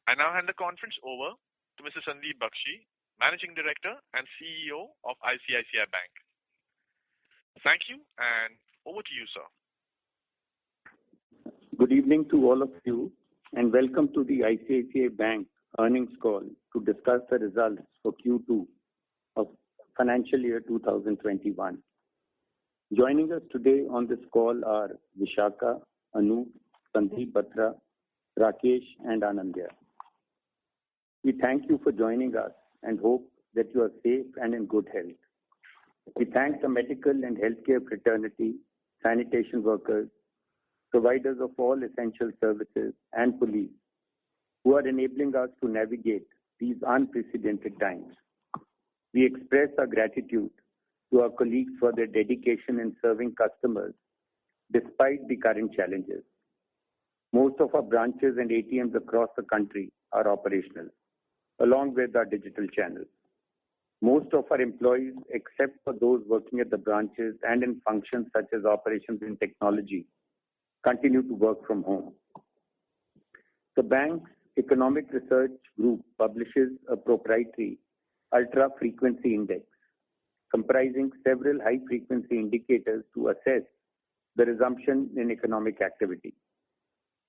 I now hand the conference over to Mr. Sandeep Bakshi, Managing Director and CEO of ICICI Bank. Thank you, and over to you, sir. Good evening to all of you, and welcome to the ICICI Bank earnings call to discuss the results for Q2 of financial year 2021. Joining us today on this call are Vishakha, Anup, Sandeep Batra, Rakesh, and Anandya. We thank you for joining us and hope that you are safe and in good health. We thank the medical and healthcare fraternity, sanitation workers, providers of all essential services, and police who are enabling us to navigate these unprecedented times. We express our gratitude to our colleagues for their dedication in serving customers despite the current challenges. Most of our branches and ATMs across the country are operational, along with our digital channels. Most of our employees, except for those working at the branches and in functions such as operations and technology, continue to work from home. The bank's Economic Research Group publishes a proprietary ultra-frequency index comprising several high-frequency indicators to assess the resumption in economic activity.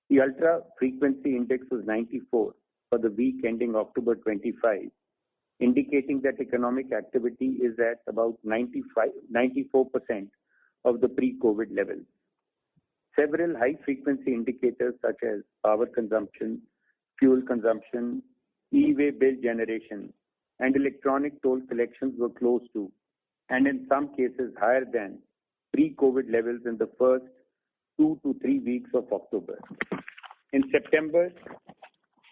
The ultra-frequency index was 94 for the week ending October 25, indicating that economic activity is at about 94% of the pre-COVID levels. Several high-frequency indicators such as power consumption, fuel consumption, e-way bill generation, and electronic toll collections were close to, and in some cases higher than, pre-COVID levels in the first 2 to 3 weeks of October. In September,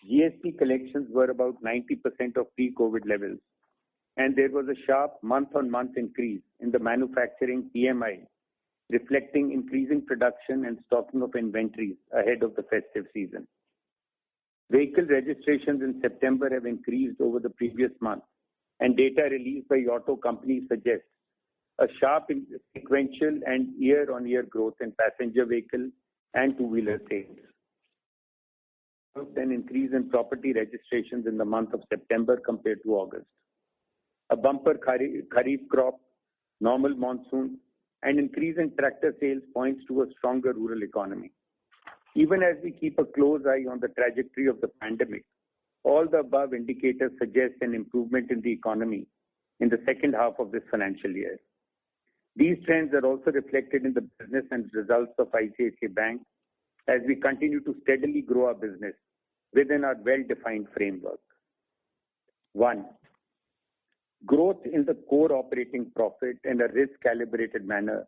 GST collections were about 90% of pre-COVID levels, and there was a sharp month-on-month increase in the manufacturing PMI, reflecting increasing production and stocking of inventories ahead of the festive season. Vehicle registrations in September have increased over the previous month, and data released by auto companies suggests a sharp sequential and year-on-year growth in passenger vehicle and two-wheeler sales. An increase in property registrations in the month of September compared to August. A bumper kharif crop, normal monsoon, and increase in tractor sales points to a stronger rural economy. Even as we keep a close eye on the trajectory of the pandemic, all the above indicators suggest an improvement in the economy in the second half of this financial year. These trends are also reflected in the business and results of ICICI Bank as we continue to steadily grow our business within our well-defined framework. 1. Growth in the core operating profit in a risk-calibrated manner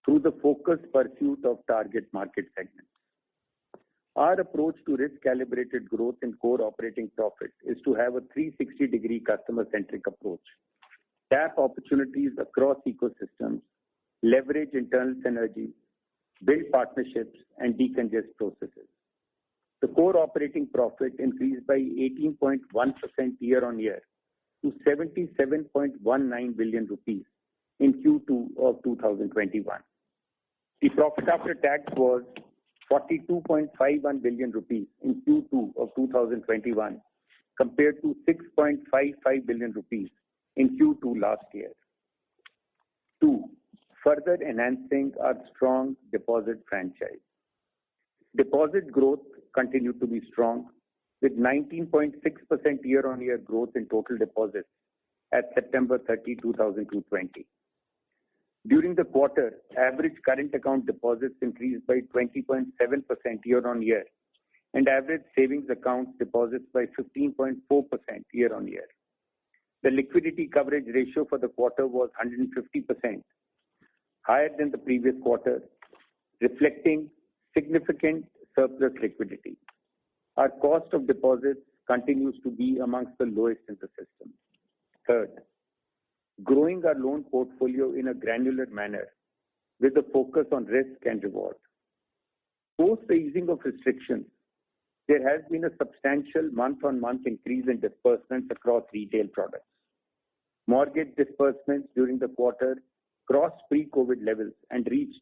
through the focused pursuit of target market segments. Our approach to risk-calibrated growth in core operating profit is to have a 360-degree customer-centric approach, tap opportunities across ecosystems, leverage internal synergies, build partnerships, and decongest processes. The core operating profit increased by 18.1% year-on-year to 77.19 billion rupees in Q2 of 2021. The profit after tax was 42.51 billion rupees in Q2 of 2021 compared to 6.55 billion rupees in Q2 last year. 2. Further enhancing our strong deposit franchise. Deposit growth continued to be strong with 19.6% year-on-year growth in total deposits at September 30, 2020. During the quarter, average current account deposits increased by 20.7% year-on-year and average savings account deposits by 15.4% year-on-year. The liquidity coverage ratio for the quarter was 150%, higher than the previous quarter, reflecting significant surplus liquidity. Our cost of deposits continues to be amongst the lowest in the system. Third, growing our loan portfolio in a granular manner with a focus on risk and reward. Post the easing of restrictions, there has been a substantial month-on-month increase in disbursements across retail products. Mortgage disbursements during the quarter crossed pre-COVID levels and reached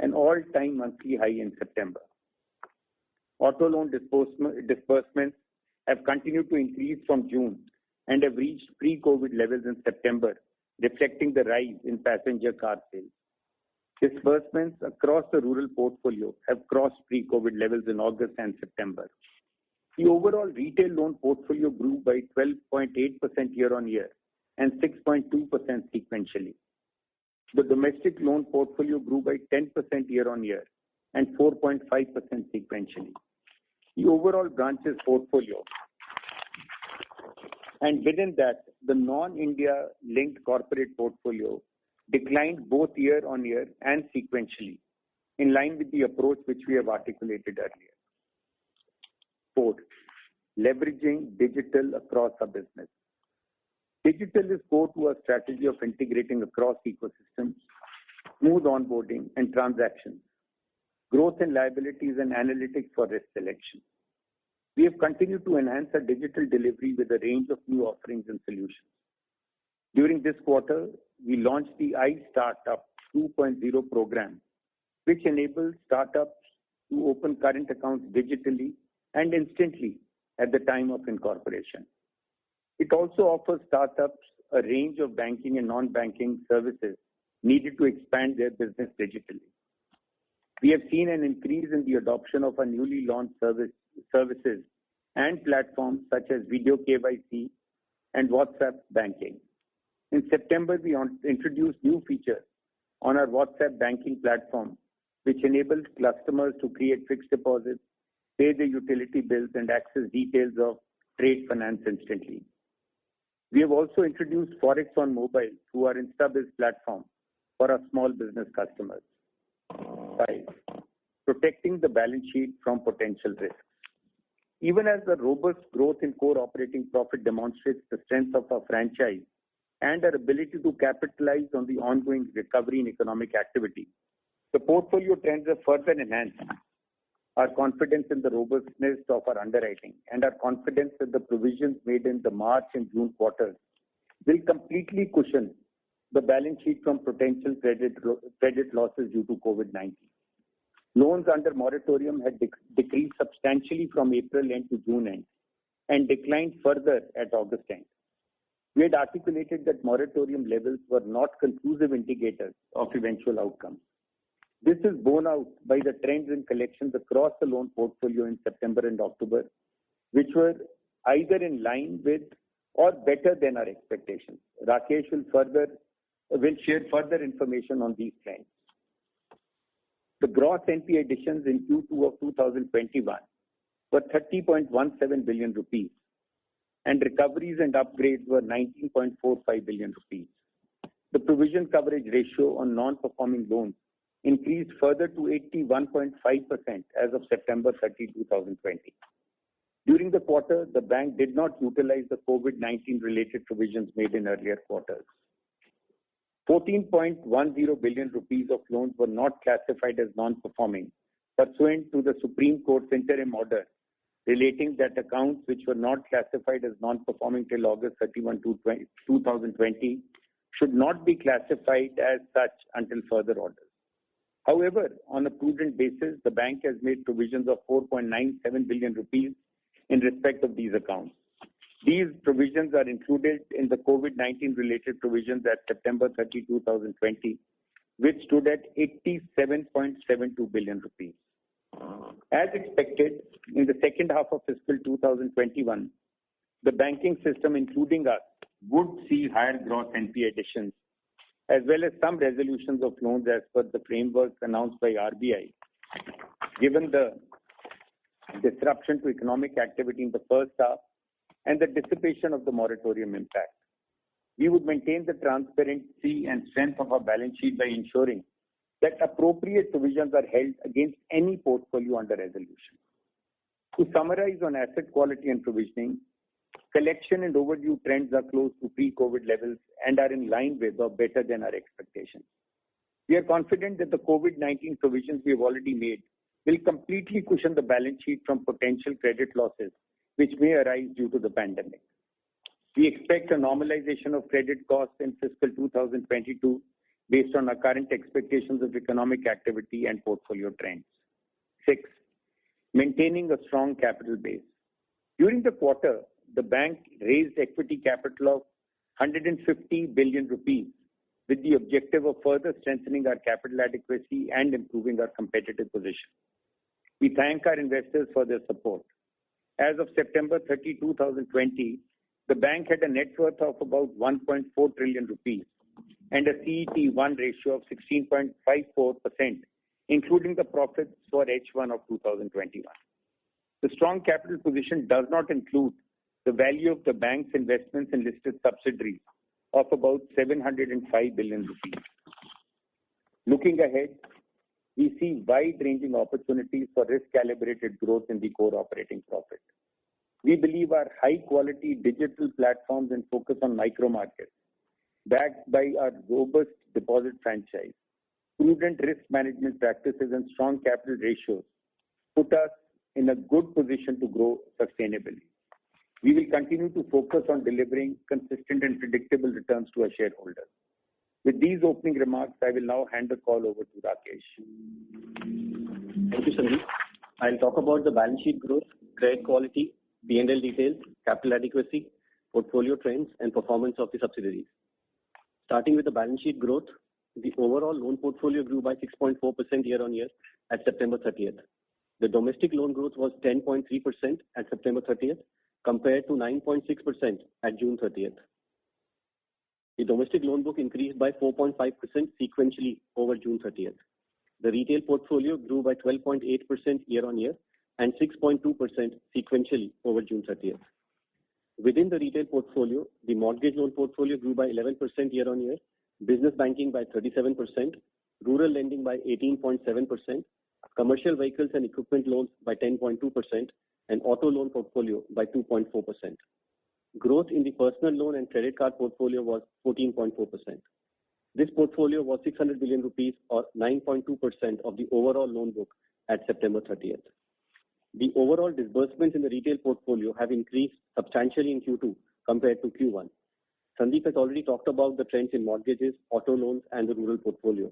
an all-time monthly high in September. Auto loan disbursements have continued to increase from June and have reached pre-COVID levels in September, reflecting the rise in passenger car sales. Disbursements across the rural portfolio have crossed pre-COVID levels in August and September. The overall retail loan portfolio grew by 12.8% year-on-year and 6.2% sequentially. The domestic loan portfolio grew by 10% year-on-year and 4.5% sequentially. The overall branches portfolio, and within that, the non-India linked corporate portfolio declined both year-on-year and sequentially, in line with the approach which we have articulated earlier. Fourth, leveraging digital across our business. Digital is core to our strategy of integrating across ecosystems, smooth onboarding and transactions, growth in liabilities and analytics for risk selection. We have continued to enhance our digital delivery with a range of new offerings and solutions. During this quarter, we launched the iStartup 2.0 program, which enables startups to open current accounts digitally and instantly at the time of incorporation. It also offers startups a range of banking and non-banking services needed to expand their business digitally. We have seen an increase in the adoption of our newly launched services and platforms such as video KYC and WhatsApp banking. In September, we introduced new features on our WhatsApp banking platform, which enables customers to create fixed deposits, pay their utility bills, and access details of trade finance instantly. We have also introduced Forex on mobile through our InstaBiz platform for our small business customers. 5. Protecting the balance sheet from potential risks. Even as the robust growth in core operating profit demonstrates the strength of our franchise and our ability to capitalize on the ongoing recovery in economic activity, the portfolio trends have further enhanced our confidence in the robustness of our underwriting and our confidence that the provisions made in the March and June quarters will completely cushion the balance sheet from potential credit losses due to COVID-19. Loans under moratorium had decreased substantially from April end to June end and declined further at August end. We had articulated that moratorium levels were not conclusive indicators of eventual outcomes. This is borne out by the trends in collections across the loan portfolio in September and October, which were either in line with or better than our expectations. Rakesh will share further information on these trends. The gross NPA additions in Q2 of 2021 were 30.17 billion rupees and recoveries and upgrades were 19.45 billion rupees. The provision coverage ratio on non-performing loans increased further to 81.5% as of September 30, 2020. During the quarter, the bank did not utilize the COVID-19 related provisions made in earlier quarters. 14.10 billion rupees of loans were not classified as non-performing pursuant to the Supreme Court's interim order relating that accounts which were not classified as non-performing till August 31, 2020 should not be classified as such until further orders. However, on a prudent basis, the bank has made provisions of 4.97 billion rupees in respect of these accounts. These provisions are included in the COVID-19 related provisions at September 30, 2020, which stood at 87.72 billion rupees. As expected, in the second half of fiscal 2021, the banking system, including us, would see higher gross NPA additions, as well as some resolutions of loans as per the framework announced by RBI, given the disruption to economic activity in the first half and the dissipation of the moratorium impact. We would maintain the transparency and strength of our balance sheet by ensuring that appropriate provisions are held against any portfolio under resolution. To summarize on asset quality and provisioning, collection and overdue trends are close to pre-COVID levels and are in line with or better than our expectations. We are confident that the COVID-19 provisions we have already made will completely cushion the balance sheet from potential credit losses which may arise due to the pandemic. We expect a normalization of credit costs in fiscal 2022 based on our current expectations of economic activity and portfolio trends. 6. Maintaining a strong capital base. During the quarter, the bank raised equity capital of 150 billion rupees with the objective of further strengthening our capital adequacy and improving our competitive position. We thank our investors for their support. As of September 30, 2020, the bank had a net worth of about 1.4 trillion rupees and a CET1 ratio of 16.54%, including the profits for H1 of 2021. The strong capital position does not include the value of the bank's investments in listed subsidiaries of about 705 billion rupees. Looking ahead, we see wide-ranging opportunities for risk-calibrated growth in the core operating profit. We believe our high-quality digital platforms and focus on micro markets, backed by our robust deposit franchise, prudent risk management practices, and strong capital ratios, put us in a good position to grow sustainably. We will continue to focus on delivering consistent and predictable returns to our shareholders. With these opening remarks, I will now hand the call over to Rakesh. Thank you, Sandeep. I'll talk about the balance sheet growth, credit quality, P&L details, capital adequacy, portfolio trends, and performance of the subsidiaries. Starting with the balance sheet growth, the overall loan portfolio grew by 6.4% year-on-year at September 30th. The domestic loan growth was 10.3% at September 30th, compared to 9.6% at June 30th. The domestic loan book increased by 4.5% sequentially over June 30th. The retail portfolio grew by 12.8% year-on-year and 6.2% sequentially over June 30th. Within the retail portfolio, the mortgage loan portfolio grew by 11% year-on-year, business banking by 37%, rural lending by 18.7%, commercial vehicles and equipment loans by 10.2%, and auto loan portfolio by 2.4%. Growth in the personal loan and credit card portfolio was 14.4%. This portfolio was 600 billion rupees or 9.2% of the overall loan book at September 30th. The overall disbursements in the retail portfolio have increased substantially in Q2 compared to Q1. Sandeep has already talked about the trends in mortgages, auto loans, and the rural portfolio.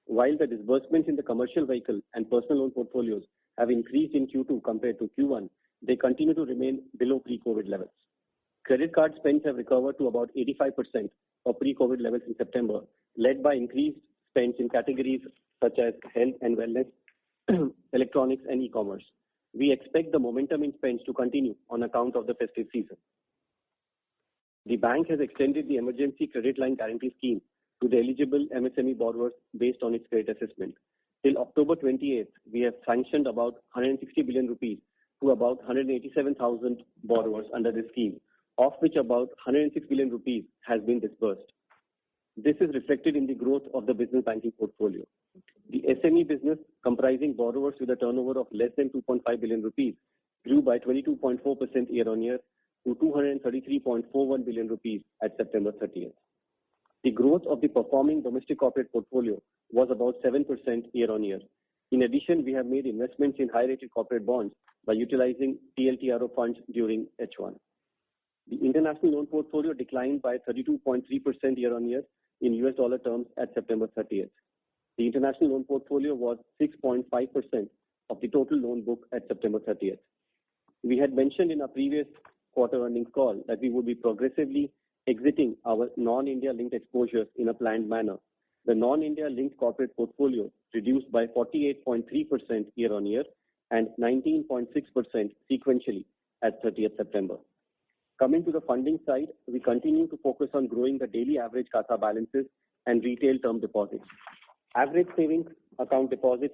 While the disbursements in the commercial vehicle and personal loan portfolios have increased in Q2 compared to Q1, they continue to remain below pre-COVID levels. Credit card spends have recovered to about 85% of pre-COVID levels in September, led by increased spends in categories such as health and wellness, electronics, and e-commerce. We expect the momentum in spends to continue on account of the festive season. The bank has extended the emergency credit line guarantee scheme to the eligible MSME borrowers based on its credit assessment. Till October 28th, we have sanctioned about 160 billion rupees to about 187,000 borrowers under this scheme, of which about 106 billion rupees has been disbursed. This is reflected in the growth of the business banking portfolio. The SME business, comprising borrowers with a turnover of less than 2.5 billion rupees, grew by 22.4% year-on-year to 233.41 billion rupees at September 30th. The growth of the performing domestic corporate portfolio was about 7% year-on-year. In addition, we have made investments in high-rated corporate bonds by utilizing TLTRO funds during H1. The international loan portfolio declined by 32.3% year-on-year in US dollar terms at September 30th. The international loan portfolio was 6.5% of the total loan book at September 30th. We had mentioned in our previous quarter earnings call that we would be progressively exiting our non-India linked exposures in a planned manner. The non-India linked corporate portfolio reduced by 48.3% year-on-year and 19.6% sequentially at 30th September. Coming to the funding side, we continue to focus on growing the daily average CASA balances and retail term deposits. Average savings account deposits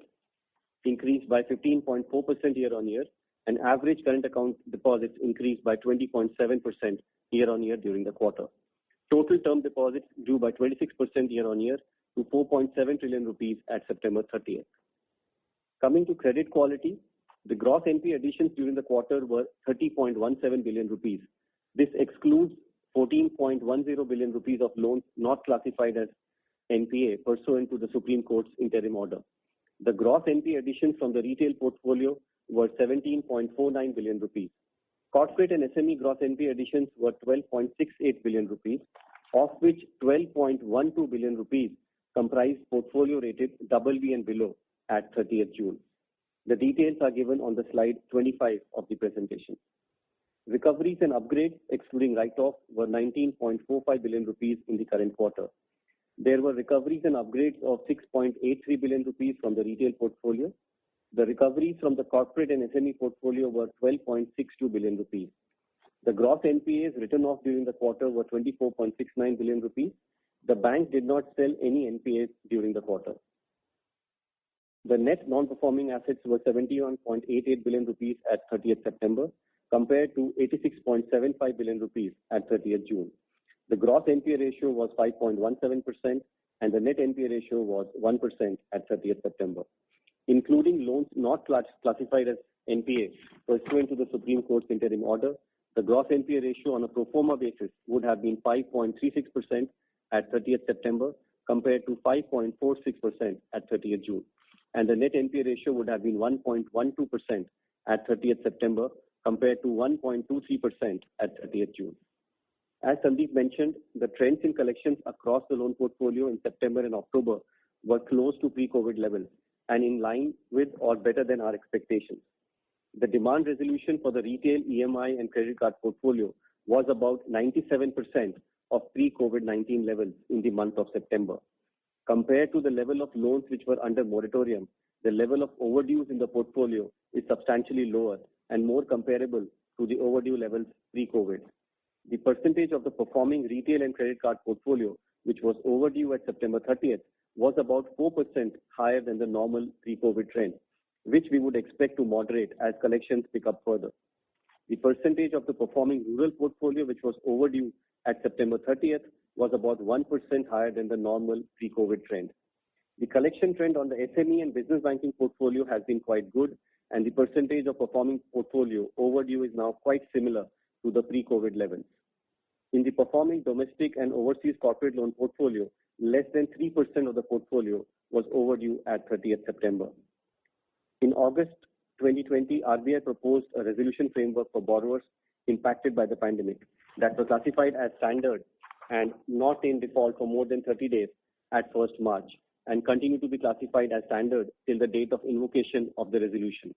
increased by 15.4% year-on-year, and average current account deposits increased by 20.7% year-on-year during the quarter. Total term deposits grew by 26% year-on-year to 4.7 trillion rupees at September 30th. Coming to credit quality, the gross NPA additions during the quarter were 30.17 billion rupees. This excludes 14.10 billion rupees of loans not classified as NPA pursuant to the Supreme Court's interim order. The gross NPA additions from the retail portfolio were 17.49 billion rupees. Corporate and SME gross NPA additions were 12.68 billion rupees, of which 12.12 billion rupees comprised portfolio rated BB and below at 30th June. The details are given on the slide 25 of the presentation. recoveries and upgrades, excluding write-off, were 19.45 billion rupees in the current quarter. There were recoveries and upgrades of 6.83 billion rupees from the retail portfolio. The recoveries from the corporate and SME portfolio were 12.62 billion rupees. The gross NPAs written off during the quarter were 24.69 billion rupees. The bank did not sell any NPAs during the quarter. The net non-performing assets were 71.88 billion rupees at 30th September, compared to 86.75 billion rupees at 30th June. The gross NPA ratio was 5.17% and the net NPA ratio was 1% at 30th September. Including loans not classified as NPA pursuant to the Supreme Court's interim order, the gross NPA ratio on a pro forma basis would have been 5.36% at 30th September compared to 5.46% at 30th June. And the net NPA ratio would have been 1.12% at 30th September compared to 1.23% at 30th June. As Sandeep mentioned, the trends in collections across the loan portfolio in September and October were close to pre-COVID levels and in line with or better than our expectations. The demand resolution for the retail, EMI and credit card portfolio was about 97% of pre-COVID-19 levels in the month of September. Compared to the level of loans which were under moratorium, the level of overdues in the portfolio is substantially lower and more comparable to the overdue levels pre-COVID. The percentage of the performing retail and credit card portfolio, which was overdue at September 30th, was about 4% higher than the normal pre-COVID trend, which we would expect to moderate as collections pick up further. The percentage of the performing rural portfolio, which was overdue at September 30th, was about 1% higher than the normal pre-COVID trend. The collection trend on the SME and business banking portfolio has been quite good, and the percentage of performing portfolio overdue is now quite similar to the pre-COVID levels. In the performing domestic and overseas corporate loan portfolio, less than 3% of the portfolio was overdue at 30th September. In August 2020, RBI proposed a resolution framework for borrowers impacted by the pandemic that were classified as standard and not in default for more than 30 days at 1st March and continue to be classified as standard till the date of invocation of the resolution.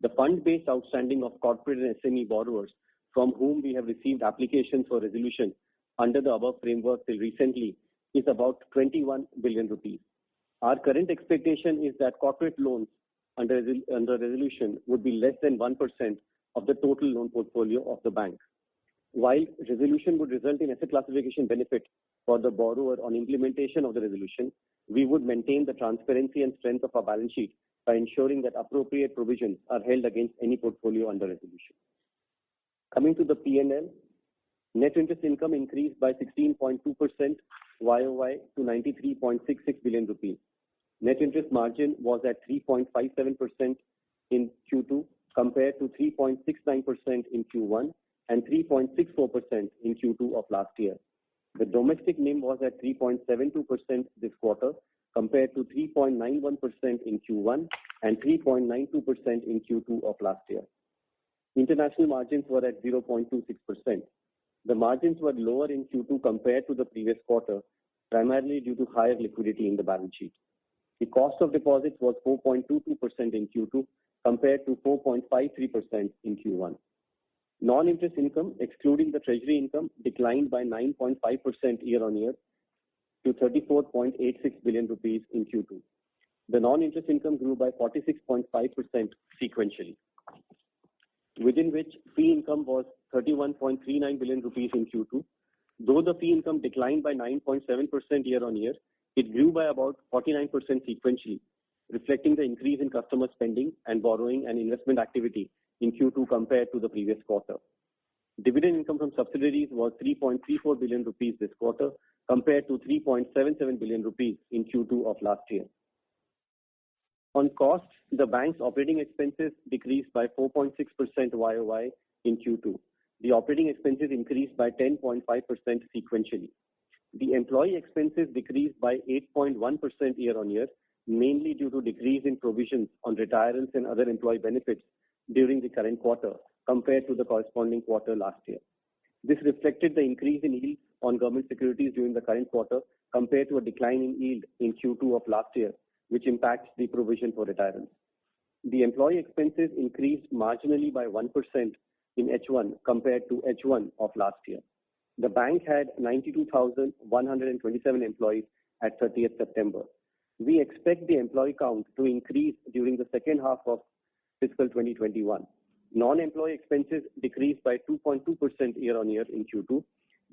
The fund-based outstanding of corporate and SME borrowers from whom we have received applications for resolution under the above framework till recently is about 21 billion rupees. Our current expectation is that corporate loans under resolution would be less than 1% of the total loan portfolio of the bank. While resolution would result in asset classification benefit for the borrower on implementation of the resolution, we would maintain the transparency and strength of our balance sheet by ensuring that appropriate provisions are held against any portfolio under resolution. Coming to the P&L, net interest income increased by 16.2% YOY to 93.66 billion rupees. Net interest margin was at 3.57% in Q2 compared to 3.69% in Q1 and 3.64% in Q2 of last year. The domestic NIM was at 3.72% this quarter compared to 3.91% in Q1 and 3.92% in Q2 of last year. International margins were at 0.26%. The margins were lower in Q2 compared to the previous quarter, primarily due to higher liquidity in the balance sheet. The cost of deposits was 4.22% in Q2 compared to 4.53% in Q1. Non-interest income, excluding the treasury income, declined by 9.5% year-on-year to 34.86 billion rupees in Q2. The non-interest income grew by 46.5% sequentially, within which fee income was 31.39 billion rupees in Q2. Though the fee income declined by 9.7% year-on-year, it grew by about 49% sequentially, reflecting the increase in customer spending and borrowing and investment activity in Q2 compared to the previous quarter. Dividend income from subsidiaries was 3.34 billion rupees this quarter compared to 3.77 billion rupees in Q2 of last year. On costs, the bank's operating expenses decreased by 4.6% YOY in Q2. The operating expenses increased by 10.5% sequentially. The employee expenses decreased by 8.1% year-on-year, mainly due to decrease in provisions on retirements and other employee benefits during the current quarter compared to the corresponding quarter last year. This reflected the increase in yield on government securities during the current quarter compared to a decline in yield in Q2 of last year, which impacts the provision for retirements. The employee expenses increased marginally by 1% in H1 compared to H1 of last year. The bank had 92,127 employees at 30th September. We expect the employee count to increase during the second half of fiscal 2021. Non-employee expenses decreased by 2.2% year-on-year in Q2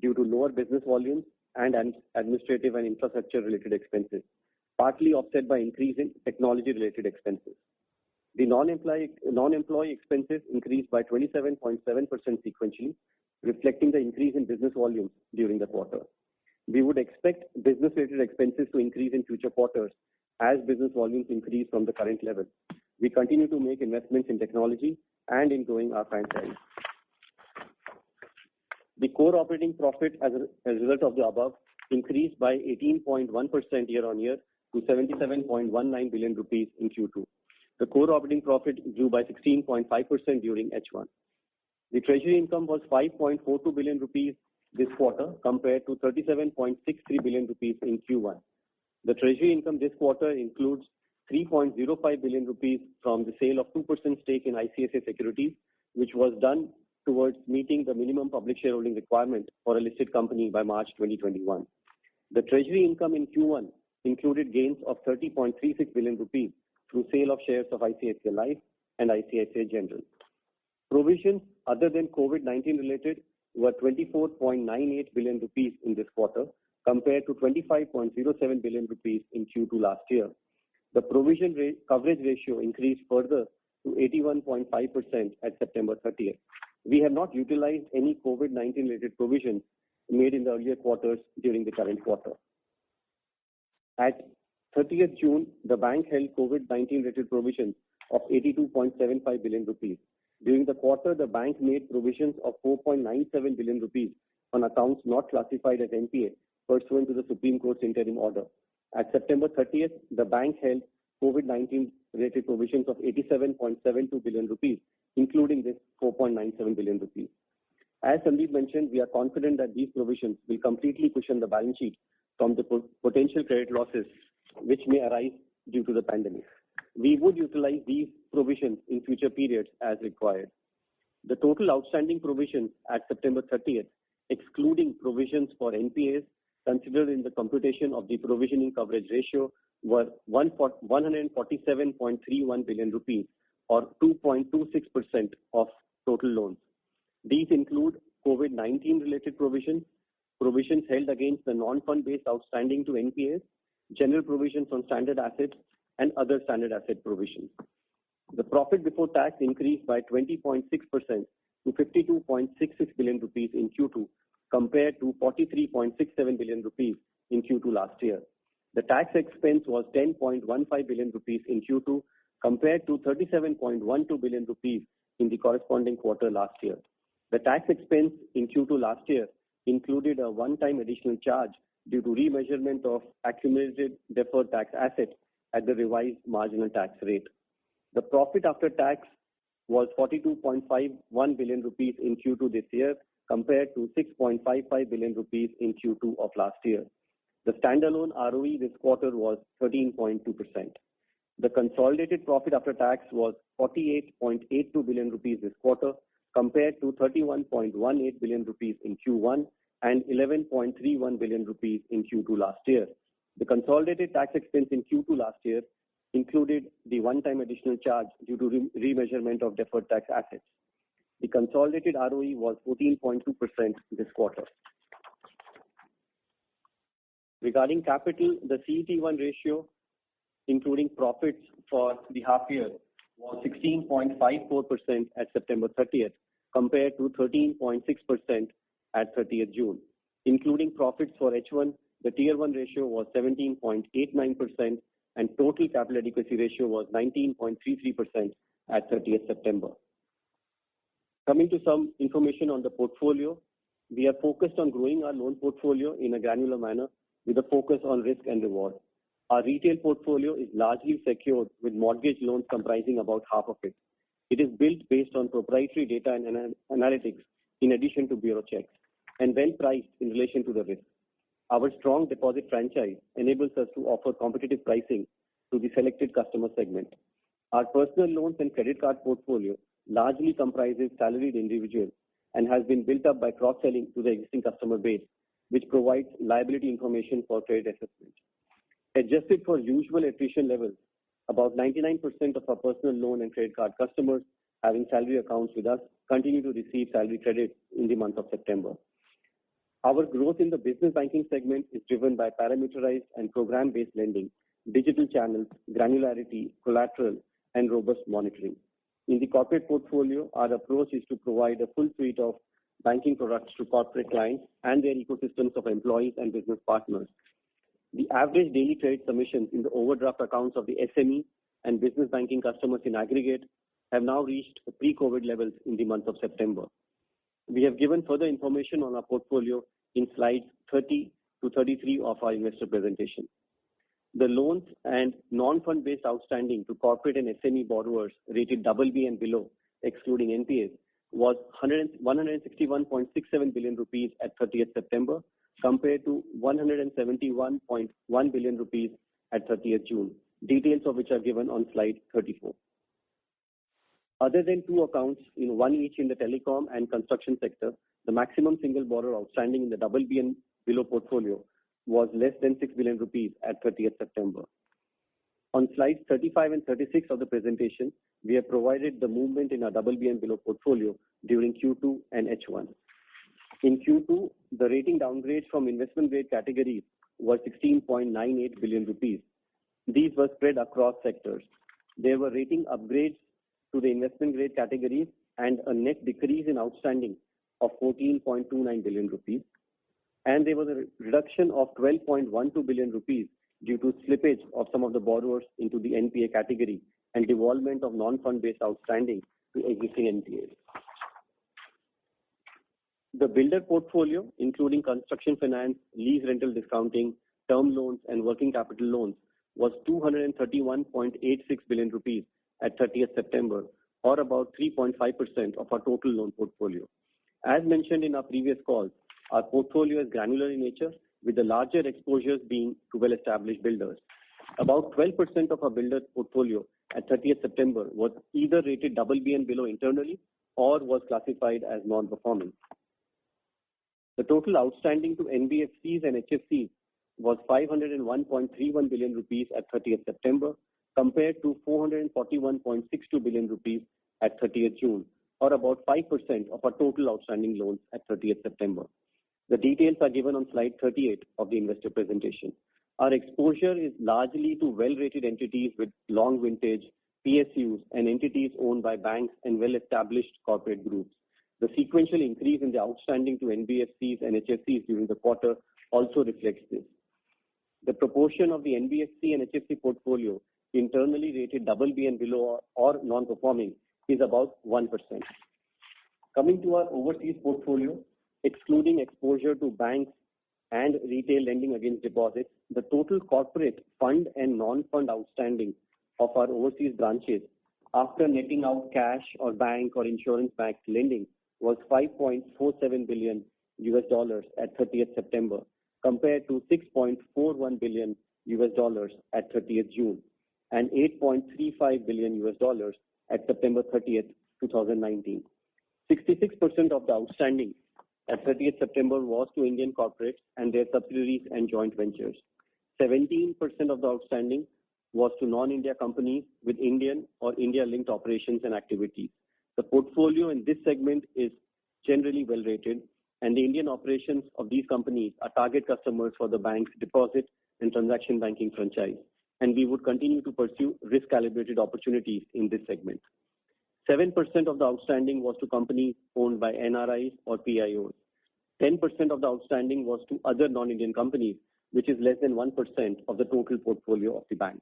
due to lower business volumes and administrative and infrastructure-related expenses, partly offset by increase in technology-related expenses. The non-employee expenses increased by 27.7% sequentially, reflecting the increase in business volumes during the quarter. We would expect business-related expenses to increase in future quarters as business volumes increase from the current level. We continue to make investments in technology and in growing our franchise. The core operating profit as a result of the above increased by 18.1% year-on-year to 77.19 billion rupees in Q2. The core operating profit grew by 16.5% during H1. The treasury income was 5.42 billion rupees this quarter compared to 37.63 billion rupees in Q1. The treasury income this quarter includes 3.05 billion rupees from the sale of 2% stake in ICICI Securities, which was done towards meeting the minimum public shareholding requirement for a listed company by March 2021. The treasury income in Q1 included gains of 30.36 billion rupees through sale of shares of ICICI Life and ICICI General. Provisions other than COVID-19 related were 24.98 billion rupees in this quarter compared to 25.07 billion rupees in Q2 last year. The provision coverage ratio increased further to 81.5% at September 30th. We have not utilized any COVID-19 related provisions made in the earlier quarters during the current quarter. At 30th June, the bank held COVID-19 related provisions of 82.75 billion rupees. During the quarter, the bank made provisions of 4.97 billion rupees on accounts not classified as NPA pursuant to the Supreme Court's interim order. At September 30th, the bank held COVID-19 related provisions of 87.72 billion rupees, including this 4.97 billion rupees. As Sandeep mentioned, we are confident that these provisions will completely cushion the balance sheet from the potential credit losses which may arise due to the pandemic. We would utilize these provisions in future periods as required. The total outstanding provisions at September 30th, excluding provisions for NPAs considered in the computation of the provisioning coverage ratio, were 147.31 billion rupees or 2.26% of total loans. These include COVID-19 related provisions, provisions held against the non-fund based outstanding to NPAs, general provisions on standard assets, and other standard asset provisions. The profit before tax increased by 20.6% to 52.66 billion rupees in Q2 compared to 43.67 billion rupees in Q2 last year. The tax expense was 10.15 billion rupees in Q2 compared to 37.12 billion rupees in the corresponding quarter last year. The tax expense in Q2 last year included a one-time additional charge due to remeasurement of accumulated deferred tax assets at the revised marginal tax rate. The profit after tax was 42.51 billion rupees in Q2 this year compared to 6.55 billion rupees in Q2 of last year. The standalone ROE this quarter was 13.2%. The consolidated profit after tax was 48.82 billion rupees this quarter compared to 31.18 billion rupees in Q1 and 11.31 billion rupees in Q2 last year. The consolidated tax expense in Q2 last year included the one-time additional charge due to remeasurement of deferred tax assets. The consolidated ROE was 14.2% this quarter. Regarding capital, the CET1 ratio, including profits for the half year, was 16.54% at September 30th compared to 13.6% at 30th June. Including profits for H1, the Tier 1 ratio was 17.89% and total capital adequacy ratio was 19.33% at 30th September. Coming to some information on the portfolio, we are focused on growing our loan portfolio in a granular manner with a focus on risk and reward. Our retail portfolio is largely secured with mortgage loans comprising about half of it. It is built based on proprietary data and analytics in addition to bureau checks and well priced in relation to the risk. Our strong deposit franchise enables us to offer competitive pricing to the selected customer segment. Our personal loans and credit card portfolio largely comprises salaried individuals and has been built up by cross-selling to the existing customer base, which provides liability information for credit assessment. Adjusted for usual attrition levels, about 99% of our personal loan and credit card customers having salary accounts with us continue to receive salary credit in the month of September. Our growth in the business banking segment is driven by parameterized and program-based lending, digital channels, granularity, collateral, and robust monitoring. In the corporate portfolio, our approach is to provide a full suite of banking products to corporate clients and their ecosystems of employees and business partners. The average daily trade submissions in the overdraft accounts of the SME and business banking customers in aggregate have now reached pre-COVID levels in the month of September. We have given further information on our portfolio in slides 30 to 33 of our investor presentation. The loans and non-fund based outstanding to corporate and SME borrowers rated BB and below, excluding NPAs, was 161.67 billion rupees at 30th September, compared to 171.1 billion rupees at 30th June, details of which are given on slide 34. Other than two accounts, one each in the telecom and construction sector, the maximum single borrower outstanding in the BB and below portfolio was less than 6 billion rupees at 30th September. On slides 35 and 36 of the presentation, we have provided the movement in our BB and below portfolio during Q2 and H1. In Q2, the rating downgrades from investment grade categories were 16.98 billion rupees. These were spread across sectors. There were rating upgrades to the investment grade categories and a net decrease in outstanding of 14.29 billion rupees. And there was a reduction of 12.12 billion rupees due to slippage of some of the borrowers into the NPA category and devolvement of non-fund based outstanding to existing NPAs. The builder portfolio, including construction finance, lease rental discounting, term loans, and working capital loans, was 231.86 billion rupees at 30th September, or about 3.5% of our total loan portfolio. As mentioned in our previous calls, our portfolio is granular in nature, with the larger exposures being to well-established builders. About 12% of our builder portfolio at 30th September was either rated BB and below internally or was classified as non-performing. The total outstanding to NBFCs and HFCs was 501.31 billion rupees at 30th September, compared to 441.62 billion rupees at 30th June, or about 5% of our total outstanding loans at 30th September. The details are given on slide 38 of the investor presentation. Our exposure is largely to well-rated entities with long vintage, PSUs, and entities owned by banks and well-established corporate groups. The sequential increase in the outstanding to NBFCs and HFCs during the quarter also reflects this. The proportion of the NBFC and HFC portfolio internally rated BB and below or non-performing is about 1%. Coming to our overseas portfolio, excluding exposure to banks and retail lending against deposits, the total corporate fund and non-fund outstanding of our overseas branches after netting out cash or bank or insurance-backed lending was $5.47 billion at 30th September, compared to $6.41 billion at 30th June and $8.35 billion at September 30th, 2019. 66% of the outstanding at 30th September was to Indian corporates and their subsidiaries and joint ventures. 17% of the outstanding was to non-India companies with Indian or India-linked operations and activities. The portfolio in this segment is generally well rated, and the Indian operations of these companies are target customers for the bank's deposit and transaction banking franchise, and we would continue to pursue risk-calibrated opportunities in this segment. 7% of the outstanding was to companies owned by NRIs or PIOs. 10% of the outstanding was to other non-Indian companies, which is less than 1% of the total portfolio of the bank.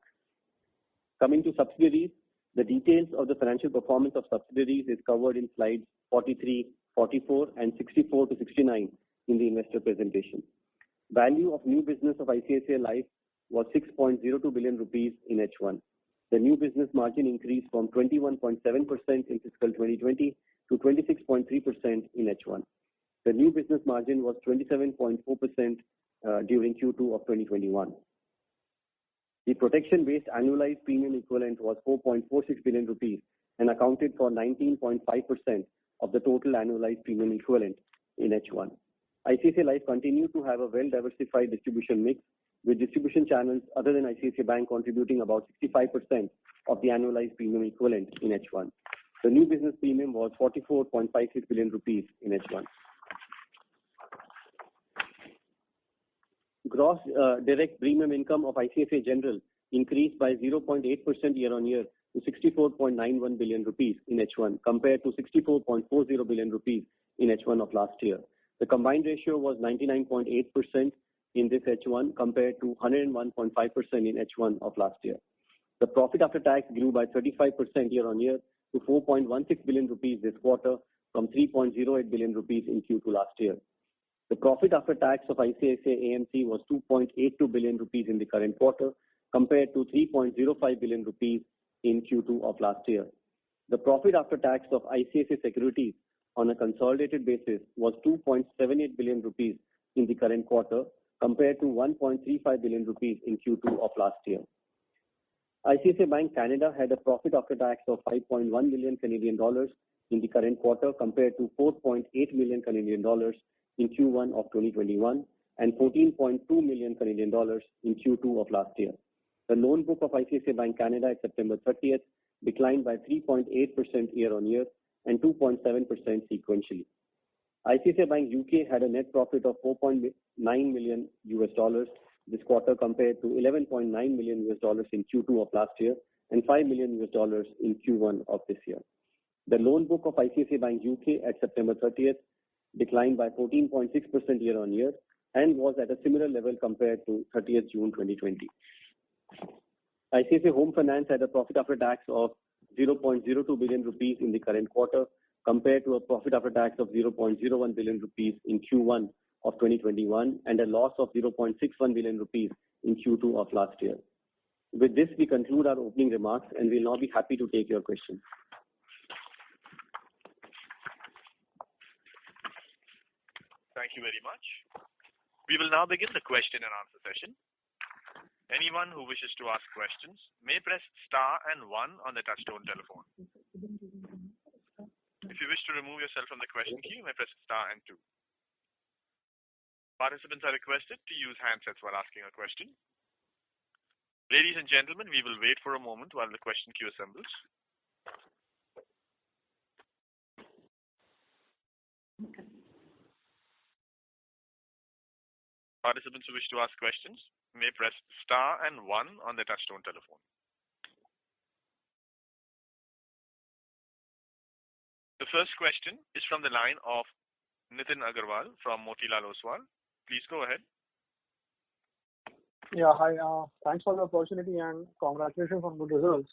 Coming to subsidiaries, the details of the financial performance of subsidiaries is covered in slides 43, 44, and 64 to 69 in the investor presentation. Value of new business of ICICI Life was 6.02 billion rupees in H1. The new business margin increased from 21.7% in fiscal 2020 to 26.3% in H1. The new business margin was 27.4% during Q2 of 2021. The protection-based annualized premium equivalent was 4.46 billion rupees and accounted for 19.5% of the total annualized premium equivalent in H1. ICICI Life continued to have a well-diversified distribution mix, with distribution channels other than ICICI Bank contributing about 65% of the annualized premium equivalent in H1. The new business premium was 44.56 billion rupees in H1. Gross direct premium income of ICICI General increased by 0.8% year-on-year to 64.91 billion rupees in H1 compared to 64.40 billion rupees in H1 of last year. The combined ratio was 99.8% in this H1 compared to 101.5% in H1 of last year. The profit after tax grew by 35% year-on-year to 4.16 billion rupees this quarter from 3.08 billion rupees in Q2 last year. The profit after tax of ICICI AMC was 2.82 billion rupees in the current quarter compared to 3.05 billion rupees in Q2 of last year. The profit after tax of ICICI Securities on a consolidated basis was 2.78 billion rupees in the current quarter compared to 1.35 billion rupees in Q2 of last year. ICICI Bank Canada had a profit after tax of 5.1 million Canadian dollars in the current quarter compared to 4.8 million Canadian dollars in Q1 of 2021 and 14.2 million Canadian dollars in Q2 of last year. The loan book of ICICI Bank Canada at September 30th declined by 3.8% year-on-year and 2.7% sequentially. ICICI Bank UK had a net profit of $4.9 million this quarter compared to $11.9 million in Q2 of last year and $5 million in Q1 of this year. The loan book of ICICI Bank UK at September 30th declined by 14.6% year-on-year and was at a similar level compared to 30th June 2020. ICICI Home Finance had a profit after tax of 0.02 billion rupees in the current quarter compared to a profit after tax of 0.01 billion rupees in Q1 of 2021 and a loss of 0.61 billion rupees in Q2 of last year. With this, we conclude our opening remarks and we'll now be happy to take your questions. Thank you very much. We will now begin the question and answer session. Anyone who wishes to ask questions may press star and 1 on the touchtone telephone. If you wish to remove yourself from the question queue, you may press star and 2. Participants are requested to use handsets while asking a question. Ladies and gentlemen, we will wait for a moment while the question queue assembles. Participants who wish to ask questions may press star and 1 on the touchtone telephone. The first question is from the line of Nitin Agarwal from Motilal Oswal. Please go ahead. Yeah, hi. Thanks for the opportunity and congratulations on good results.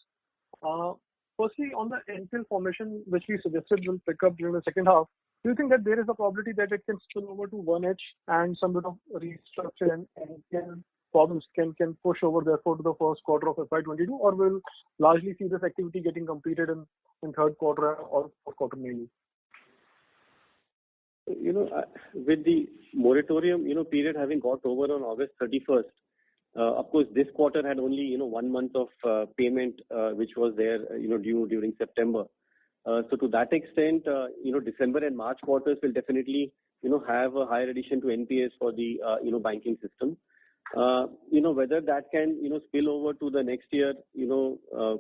Firstly, on the NPL formation, which we suggested will pick up during the second half, do you think that there is a probability that it can spill over to 1H and some bit of restructure and NPL problems can push over therefore to the first quarter of FY22, or will largely see this activity getting completed in third quarter or fourth quarter mainly? With the moratorium, period having got over on August 31st, of course, this quarter had only, 1 month of payment, which was there, due during September. So to that extent, December and March quarters will definitely, have a higher addition to NPAs for the, banking system. Whether that can, spill over to the next year,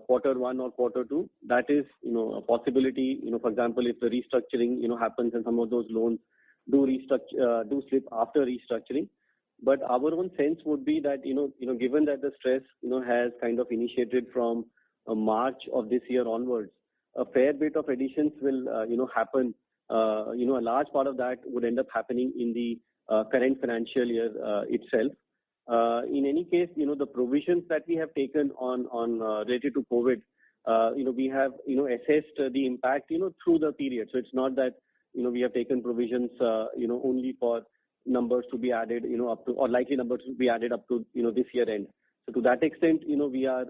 quarter 1 or quarter 2, that is, a possibility. For example, if the restructuring, happens and some of those loans do slip after restructuring. But our own sense would be that, given that the stress, has kind of initiated from March of this year onwards, a fair bit of additions will, happen. A large part of that would end up happening in the current financial year itself. In any case, the provisions that we have taken on related to COVID, we have, assessed the impact, through the period. So it's not that, we have taken provisions, only for numbers to be added, up to, or likely numbers to be added up to, this year end. So to that extent, we are,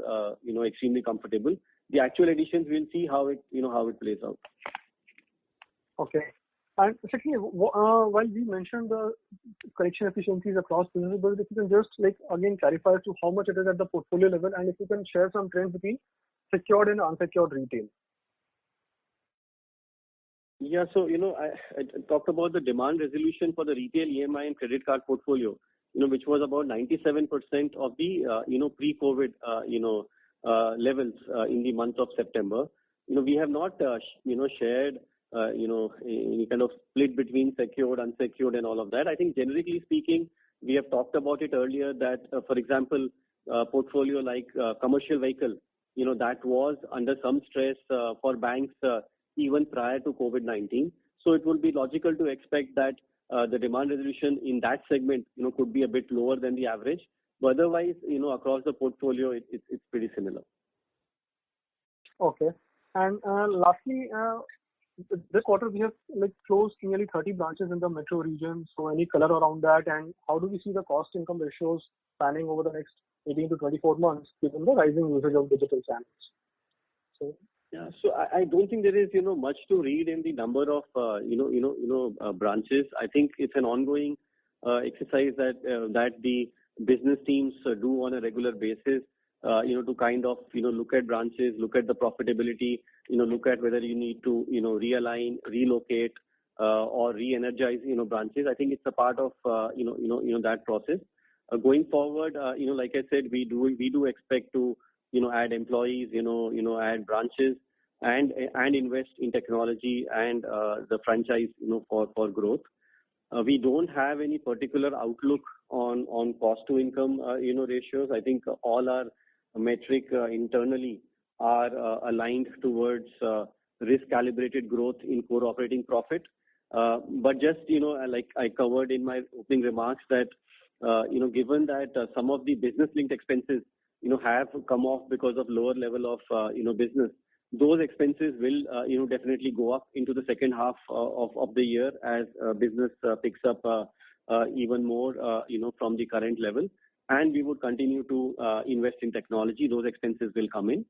extremely comfortable. The actual additions, we'll see how it plays out. Okay. And secondly, while we mentioned the collection efficiencies across businesses, but if you can just again clarify as to how much it is at the portfolio level, and if you can share some trends between secured and unsecured retail. Yeah, so I talked about the demand resolution for the retail EMI and credit card portfolio, which was about 97% of the pre-COVID levels in the month of September. We have not shared any kind of split between secured, unsecured, and all of that. I think generally speaking, we have talked about it earlier that, for example, portfolio like commercial vehicle, that was under some stress for banks even prior to COVID-19. So it would be logical to expect that the demand resolution in that segment, could be a bit lower than the average. But otherwise, across the portfolio, it's pretty similar. Okay. And lastly, this quarter we have closed nearly 30 branches in the metro region. So any color around that, and how do we see the cost income ratios panning over the next 18 to 24 months given the rising usage of digital channels? So yeah, so I don't think there is much to read in the number of branches. I think it's an ongoing exercise that the business teams do on a regular basis. To kind of look at branches, look at the profitability, look at whether you need to realign, relocate, or re-energize branches. I think it's a part of that process. Going forward, like I said, we do expect to add employees, add branches, and invest in technology and the franchise for growth. We don't have any particular outlook on cost to income ratios. I think all our metric internally are aligned towards risk calibrated growth in core operating profit. But just like I covered in my opening remarks that given that some of the business linked expenses have come off because of lower level of business, those expenses will definitely go up into the second half of the year as business picks up even more from the current level. And we would continue to invest in technology. Those expenses will come in.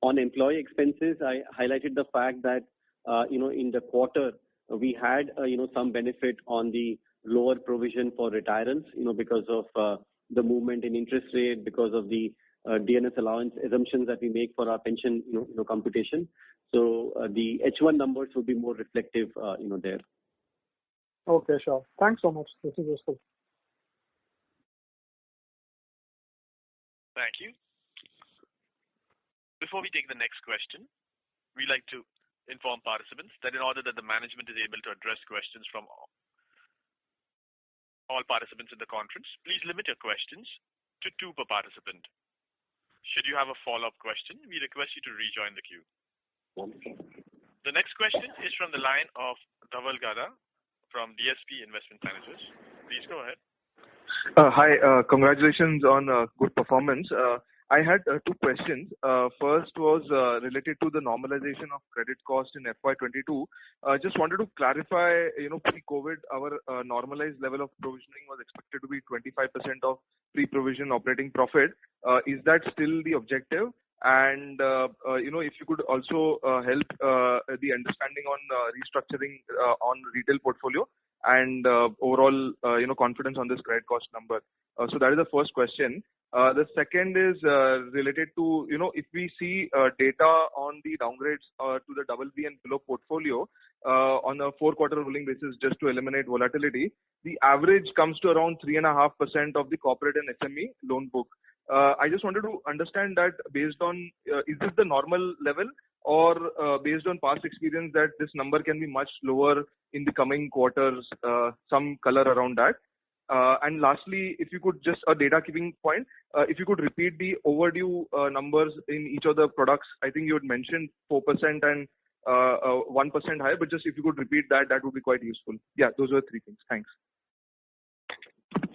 On employee expenses, I highlighted the fact that in the quarter we had some benefit on the lower provision for retirements because of the movement in interest rate, because of the DNS allowance assumptions that we make for our pension computation. So the H1 numbers will be more reflective there. okay, sure. Thanks so much. This is useful. Thank you. Before we take the next question, we like to inform participants that in order that the management is able to address questions from all participants in the conference, please limit your questions to 2 per participant. Should you have a follow-up question, we request you to rejoin the queue. The next question is from the line of Dhaval Gada from DSP Investment Managers. Please go ahead. Hi, congratulations on good performance. I had 2 questions. First was related to the normalization of credit cost in FY22. Just wanted to clarify, pre-COVID, our normalized level of provisioning was expected to be 25% of pre-provision operating profit. Is that still the objective? And, if you could also help the understanding on restructuring on retail portfolio and overall, confidence on this credit cost number. So that is the first question. The second is related to, if we see data on the downgrades to the BB and below portfolio on a 4-quarter rolling basis, just to eliminate volatility, the average comes to around 3.5% of the corporate and SME loan book. I just wanted to understand that based on, is this the normal level or based on past experience that this number can be much lower in the coming quarters, some color around that. And lastly, if you could just a data keeping point, if you could repeat the overdue numbers in each of the products. I think you had mentioned 4% and 1% higher, but just if you could repeat that, that would be quite useful. Yeah, those were 3 things. Thanks.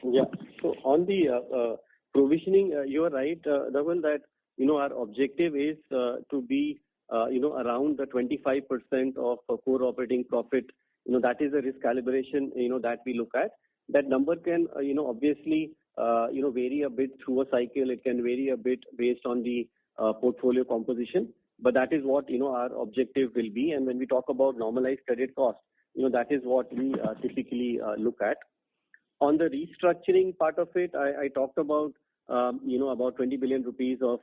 Yeah. So on the provisioning, you are right, Dhaval, that our objective is to be around the 25% of core operating profit. That is the risk calibration that we look at. That number can obviously vary a bit through a cycle. It can vary a bit based on the portfolio composition, but that is what our objective will be. And when we talk about normalized credit cost, that is what we typically look at. On the restructuring part of it, I talked about about 20 billion rupees of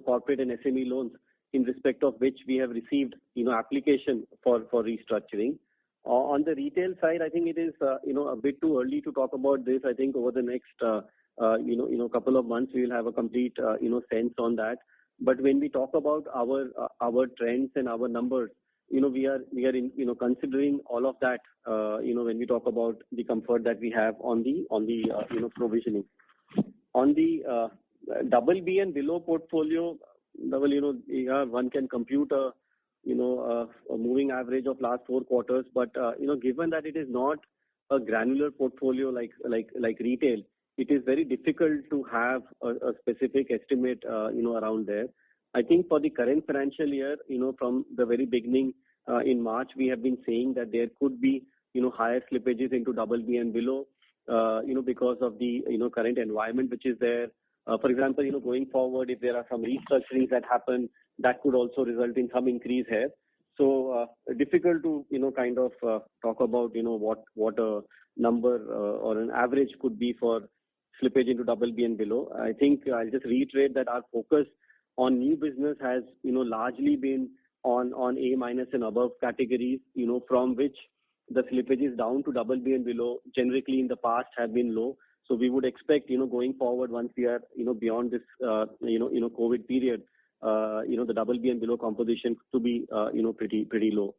corporate and SME loans in respect of which we have received, application for restructuring. On the retail side, I think it is, a bit too early to talk about this. I think over the next, couple of months, we will have a complete, sense on that. But when we talk about our trends and our numbers, we are considering all of that, when we talk about the comfort that we have on the provisioning. On the BB and below portfolio, one can compute a moving average of last 4 quarters, but given that it is not a granular portfolio like retail, it is very difficult to have a specific estimate around there. I think for the current financial year, from the very beginning in March, we have been saying that there could be higher slippages into BB and below, because of the current environment which is there. For example, going forward, if there are some restructurings that happen, that could also result in some increase here. So difficult to kind of talk about what a number or an average could be for slippage into BB and below. I think I'll just reiterate that our focus on new business has largely been on A- and above categories, from which the slippages down to BB and below generally in the past have been low. So we would expect, going forward, once we are, beyond this, COVID period, the BB and below composition to be, pretty low.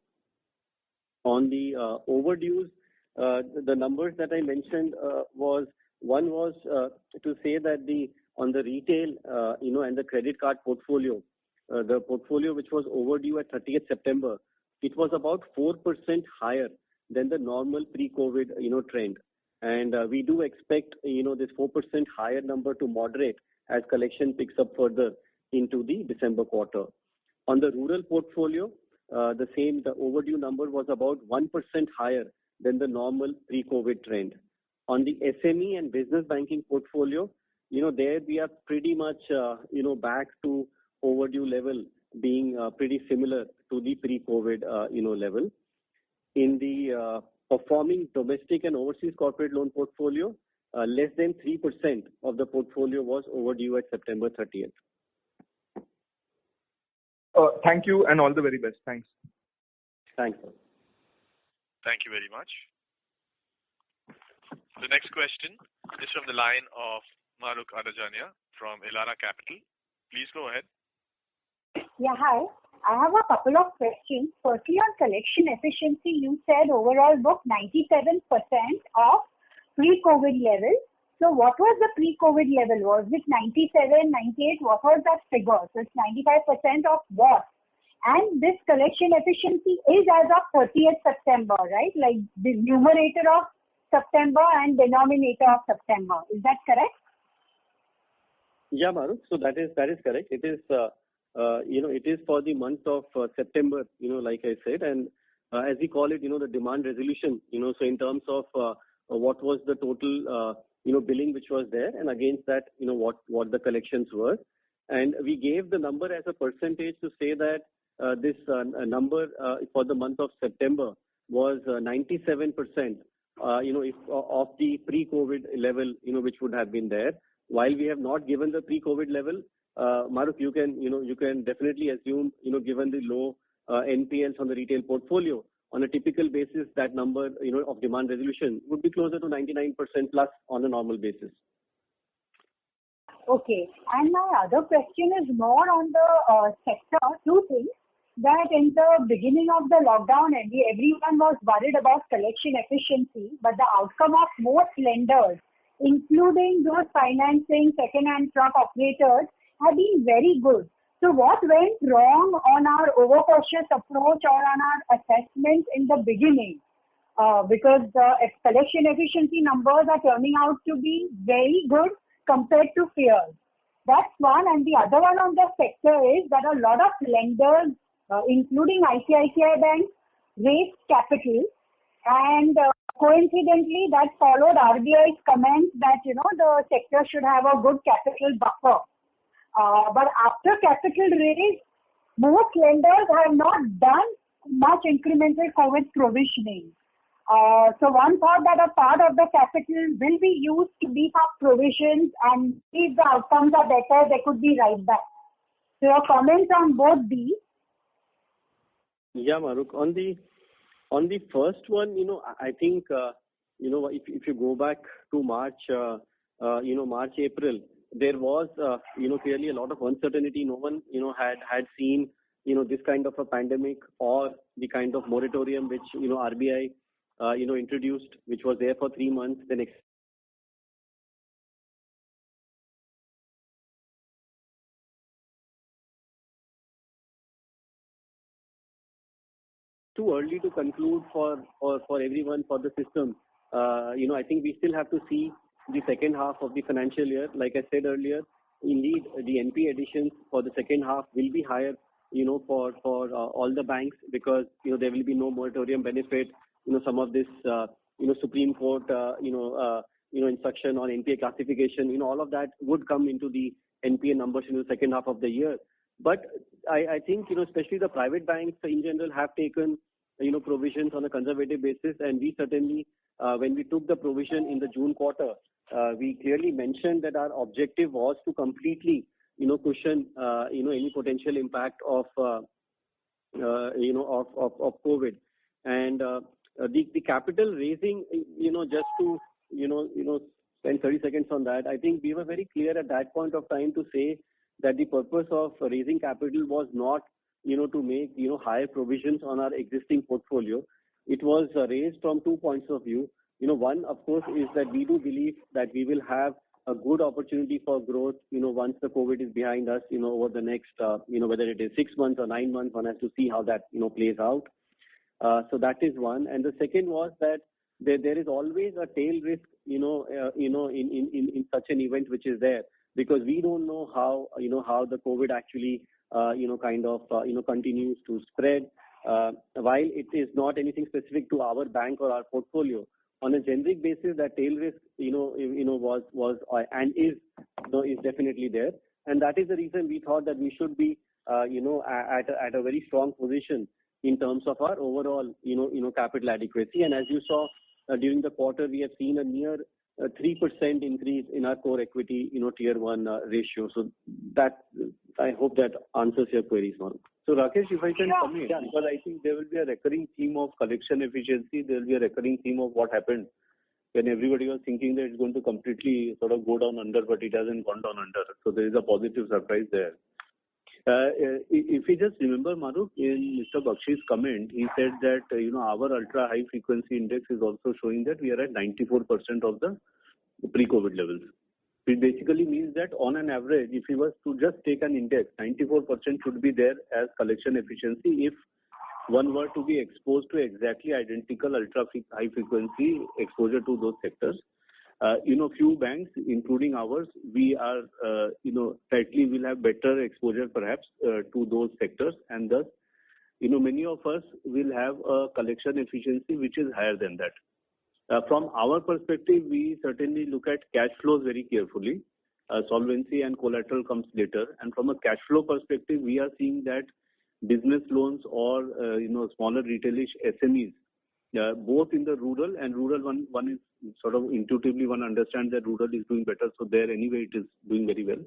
On the overdues, the numbers that I mentioned was to say that on the retail, and the credit card portfolio, the portfolio which was overdue at 30th September, it was about 4% higher than the normal pre-COVID, trend. And we do expect, this 4% higher number to moderate as collection picks up further into the December quarter. On the rural portfolio, the overdue number was about 1% higher than the normal pre-COVID trend. On the SME and business banking portfolio, there we are pretty much, back to overdue level being pretty similar to the pre-COVID, level. In the performing domestic and overseas corporate loan portfolio, less than 3% of the portfolio was overdue at September 30th. Thank you and all the very best. Thanks. Thanks. Thank you very much. The next question is from the line of Mahrukh Adajania from Elara Capital. Please go ahead. Yeah, hi. I have a couple of questions. Firstly, on collection efficiency, you said overall book 97% of pre-COVID level. So what was the pre-COVID level? Was it 97, 98? What was that figure? So it's 95% of what? And this collection efficiency is as of 30th September, right? Like the numerator of September and denominator of September. Is that correct? Yeah, Mahrukh. So that is correct. It is, it is for the month of September, like I said, and as we call it, the demand resolution, so in terms of what was the total, billing which was there, and against that, what the collections were. And we gave the number as a percentage to say that this number for the month of September was 97%, if of the pre-COVID level, which would have been there. While we have not given the pre-COVID level, Mahrukh, you can definitely assume, given the low NPLs on the retail portfolio, on a typical basis, that number, of demand resolution would be closer to 99% plus on a normal basis. Okay. And my other question is more on the sector. Two things. That in the beginning of the lockdown, everyone was worried about collection efficiency, but the outcome of most lenders, including those financing second-hand truck operators, have been very good. So what went wrong on our overcautious approach or on our assessment in the beginning? Because the collection efficiency numbers are turning out to be very good compared to fears. That's one. And the other one on the sector is that a lot of lenders, including ICICI Bank, raised capital, and coincidentally that followed RBI's comments that the sector should have a good capital buffer. But after capital raise, most lenders have not done much incremental COVID provisioning. So one thought that a part of the capital will be used to beef up provisions, and if the outcomes are better, they could be right back. So your comments on both these? Yeah, Mahrukh. On the first one, I think if you go back to March, March, April, there was clearly a lot of uncertainty. No one had seen this kind of a pandemic or the kind of moratorium which RBI introduced, which was there for 3 months. The next too early to conclude for everyone, for the system. I think we still have to see the second half of the financial year. Like I said earlier, indeed, the NP additions for the second half will be higher, for all the banks, because, there will be no moratorium benefit. Some of this, Supreme Court, instruction on NPA classification, all of that would come into the NPA numbers in the second half of the year. But I think, especially the private banks in general have taken, provisions on a conservative basis. And we certainly, when we took the provision in the June quarter, we clearly mentioned that our objective was to completely, cushion, any potential impact of COVID. And the capital raising, just to, spend 30 seconds on that, I think we were very clear at that point of time to say that the purpose of raising capital was not, to make, higher provisions on our existing portfolio. It was raised from 2 points of view. One, of course, is that we do believe that we will have a good opportunity for growth, once the COVID is behind us, over the next, whether it is 6 months or 9 months, one has to see how that, plays out. So that is one. And the second was that there is always a tail risk, in such an event which is there, because we don't know how the COVID actually, continues to spread. While it is not anything specific to our bank or our portfolio, on a generic basis, that tail risk, was and is definitely there. And that is the reason we thought that we should be, at a very strong position in terms of our overall, capital adequacy. And as you saw during the quarter, we have seen a near 3% increase in our core equity, tier 1 ratio. So that, I hope that answers your queries, Mahrukh. So Rakesh, if I can come in, because I think there will be a recurring theme of collection efficiency. There will be a recurring theme of what happened when everybody was thinking that it's going to completely sort of go down under, but it hasn't gone down under. So there is a positive surprise there. If you just remember, Mahrukh, in Mr. Bakshi's comment, he said that, our ultra high frequency index is also showing that we are at 94% of the pre-COVID levels. It basically means that on an average, if you were to just take an index, 94% should be there as collection efficiency if one were to be exposed to exactly identical ultra high frequency exposure to those sectors. Few banks, including ours, we are, slightly will have better exposure perhaps to those sectors, and thus, many of us will have a collection efficiency which is higher than that. From our perspective, we certainly look at cash flows very carefully. Solvency and collateral comes later. And from a cash flow perspective, we are seeing that business loans or, smaller retailish SMEs, both in the rural and rural one is sort of intuitively one understands that rural is doing better. So there anyway it is doing very well.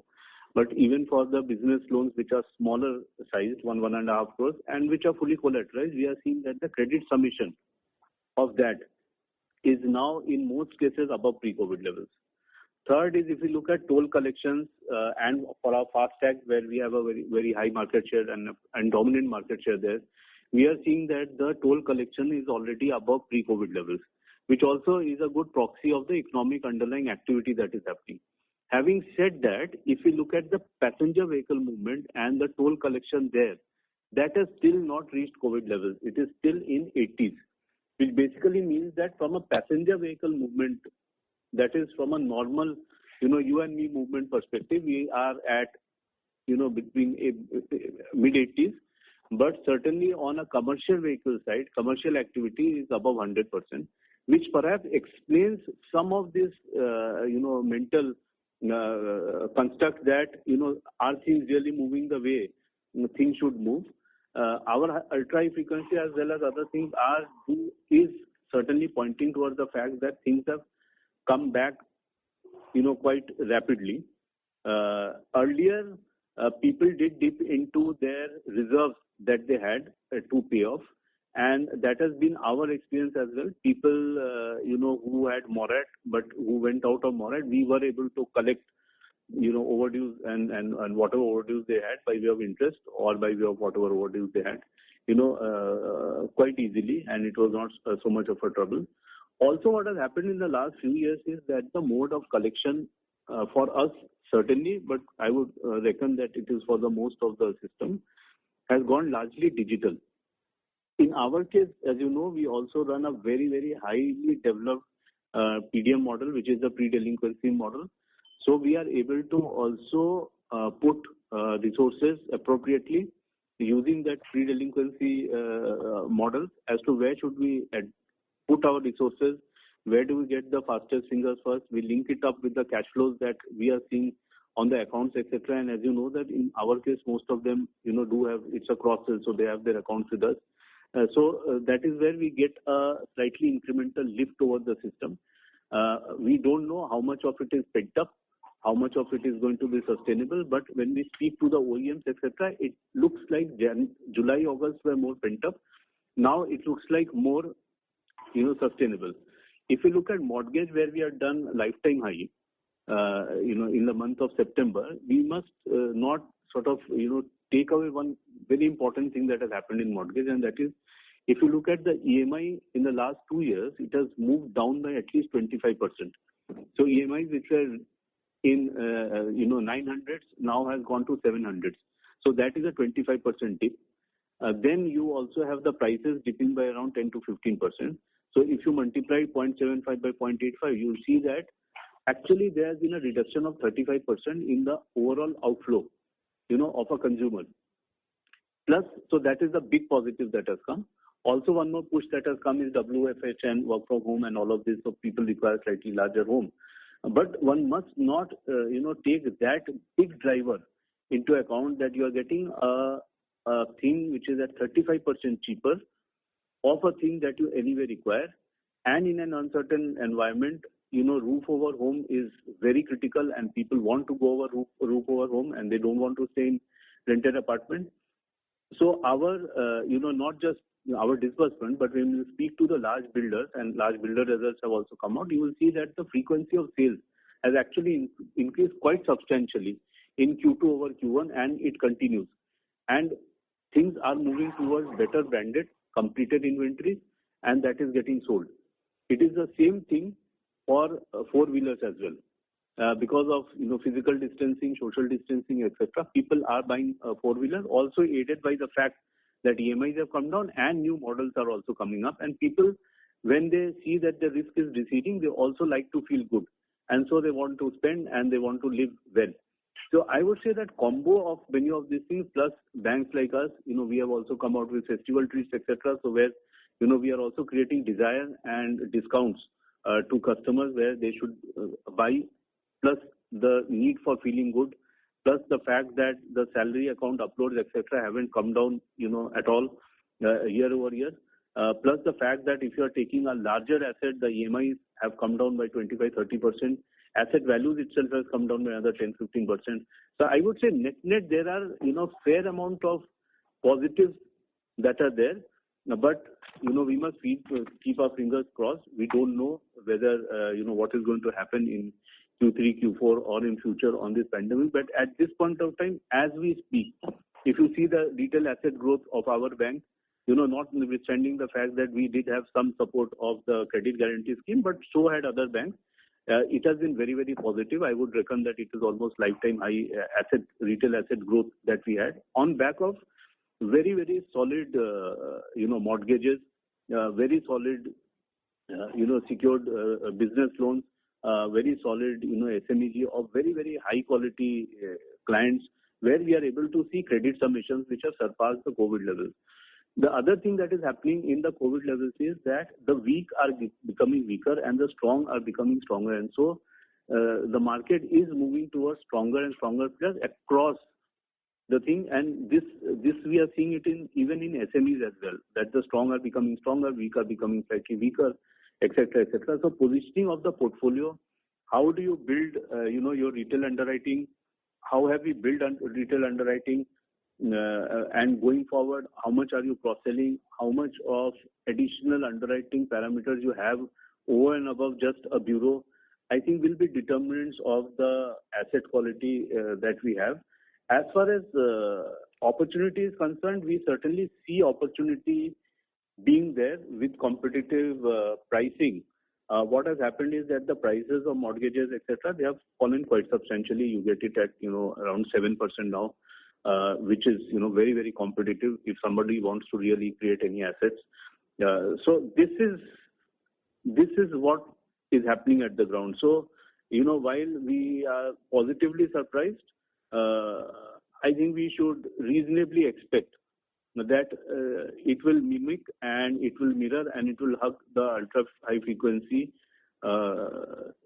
But even for the business loans which are smaller sized, 1.5 crores, and which are fully collateralized, we are seeing that the credit submission of that is now in most cases above pre-COVID levels. Third is if we look at toll collections and for our FASTag, where we have a very, very high market share and dominant market share there, we are seeing that the toll collection is already above pre-COVID levels, which also is a good proxy of the economic underlying activity that is happening. Having said that, if we look at the passenger vehicle movement and the toll collection there, that has still not reached COVID levels. It is still in 80s, which basically means that from a passenger vehicle movement, that is from a normal, you and me movement perspective, we are at, between mid-80s. But certainly on a commercial vehicle side, commercial activity is above 100%, which perhaps explains some of this, mental construct that, are things really moving the way things should move. Our ultra high frequency as well as other things is certainly pointing towards the fact that things have come back, quite rapidly. Earlier, people did dip into their reserves that they had to pay off. And that has been our experience as well. People, who had morat, but who went out of morat, we were able to collect, overdues and whatever overdues they had by way of interest or by way of whatever overdues they had, quite easily, and it was not so much of a trouble. Also, what has happened in the last few years is that the mode of collection for us, certainly, but I would reckon that it is for the most of the system, has gone largely digital. In our case, as you know, we also run a very, very highly developed PDM model, which is the pre-delinquency model. So we are able to also put resources appropriately using that pre-delinquency model as to where should we put our resources, where do we get the fastest fingers first. We link it up with the cash flows that we are seeing on the accounts, etc. And as you know that in our case, most of them, do have, it's a cross-sell, so they have their accounts with us. So that is where we get a slightly incremental lift over the system. We don't know how much of it is picked up, how much of it is going to be sustainable, but when we speak to the OEMs, etc., it looks like July, August were more pent up. Now it looks like more, sustainable. If you look at mortgage, where we have done lifetime high, in the month of September, we must not sort of, take away one very important thing that has happened in mortgage, and that is, if you look at the EMI in the last 2 years, it has moved down by at least 25%. So EMIs which were in 900s now has gone to 700s. So that is a 25% dip. Then you also have the prices dipping by around 10 to 15%. So if you multiply 0.75 by 0.85, you will see that actually there has been a reduction of 35% in the overall outflow, of a consumer. Plus, so that is the big positive that has come. Also, one more push that has come is WFH and work from home and all of this, so people require slightly larger home. But one must not, take that big driver into account that you are getting a thing which is at 35% cheaper of a thing that you anyway require. And in an uncertain environment, roof over home is very critical, and people want to go over roof over home, and they don't want to stay in rented apartment. So our, not just our disbursement, but when you speak to the large builders, and large builder results have also come out, you will see that the frequency of sales has actually increased quite substantially in Q2 over Q1, and it continues. And things are moving towards better branded, completed inventory, and that is getting sold. It is the same thing for four-wheelers as well. Because of physical distancing, social distancing, etc., people are buying four-wheelers, also aided by the fact that EMIs have come down and new models are also coming up. And people, when they see that the risk is receding, they also like to feel good, and so they want to spend and they want to live well. So I would say that combo of many of these things, plus banks like us, we have also come out with festival treats, etc. So where we are also creating desire and discounts to customers where they should buy, plus the need for feeling good, plus the fact that the salary account uploads, etc., haven't come down, at all year over year. Plus the fact that if you are taking a larger asset, the EMIs have come down by 25-30%. Asset values itself has come down by another 10-15%. So I would say net there are fair amount of positives that are there. But we must keep our fingers crossed. We don't know whether what is going to happen in Q3, Q4, or in future on this pandemic. But at this point of time, as we speak, if you see the retail asset growth of our bank, notwithstanding the fact that we did have some support of the credit guarantee scheme, but so had other banks. It has been very, very positive. I would reckon that it is almost lifetime high retail asset growth that we had on back of very, very solid, mortgages, very solid, secured business loans, very solid, SMEG of very, very high quality clients, where we are able to see credit submissions which have surpassed the COVID levels. The other thing that is happening in the COVID levels is that the weak are becoming weaker and the strong are becoming stronger. And so the market is moving towards stronger and stronger players across the thing. And this we are seeing it even in SMEs as well, that the strong are becoming stronger, weak are becoming slightly weaker, etc., etc. So positioning of the portfolio, how do you build, your retail underwriting how have we built retail underwriting, and going forward, how much are you cross-selling, how much of additional underwriting parameters you have over and above just a bureau, I think will be determinants of the asset quality that we have. As far as opportunity is concerned, we certainly see opportunity being there with competitive pricing. What has happened is that the prices of mortgages, etc., they have fallen quite substantially. You get it at around 7% now, which is very, very competitive if somebody wants to really create any assets. So this is what is happening at the ground. So while we are positively surprised, I think we should reasonably expect that it will mimic and it will mirror and it will hug the ultra high frequency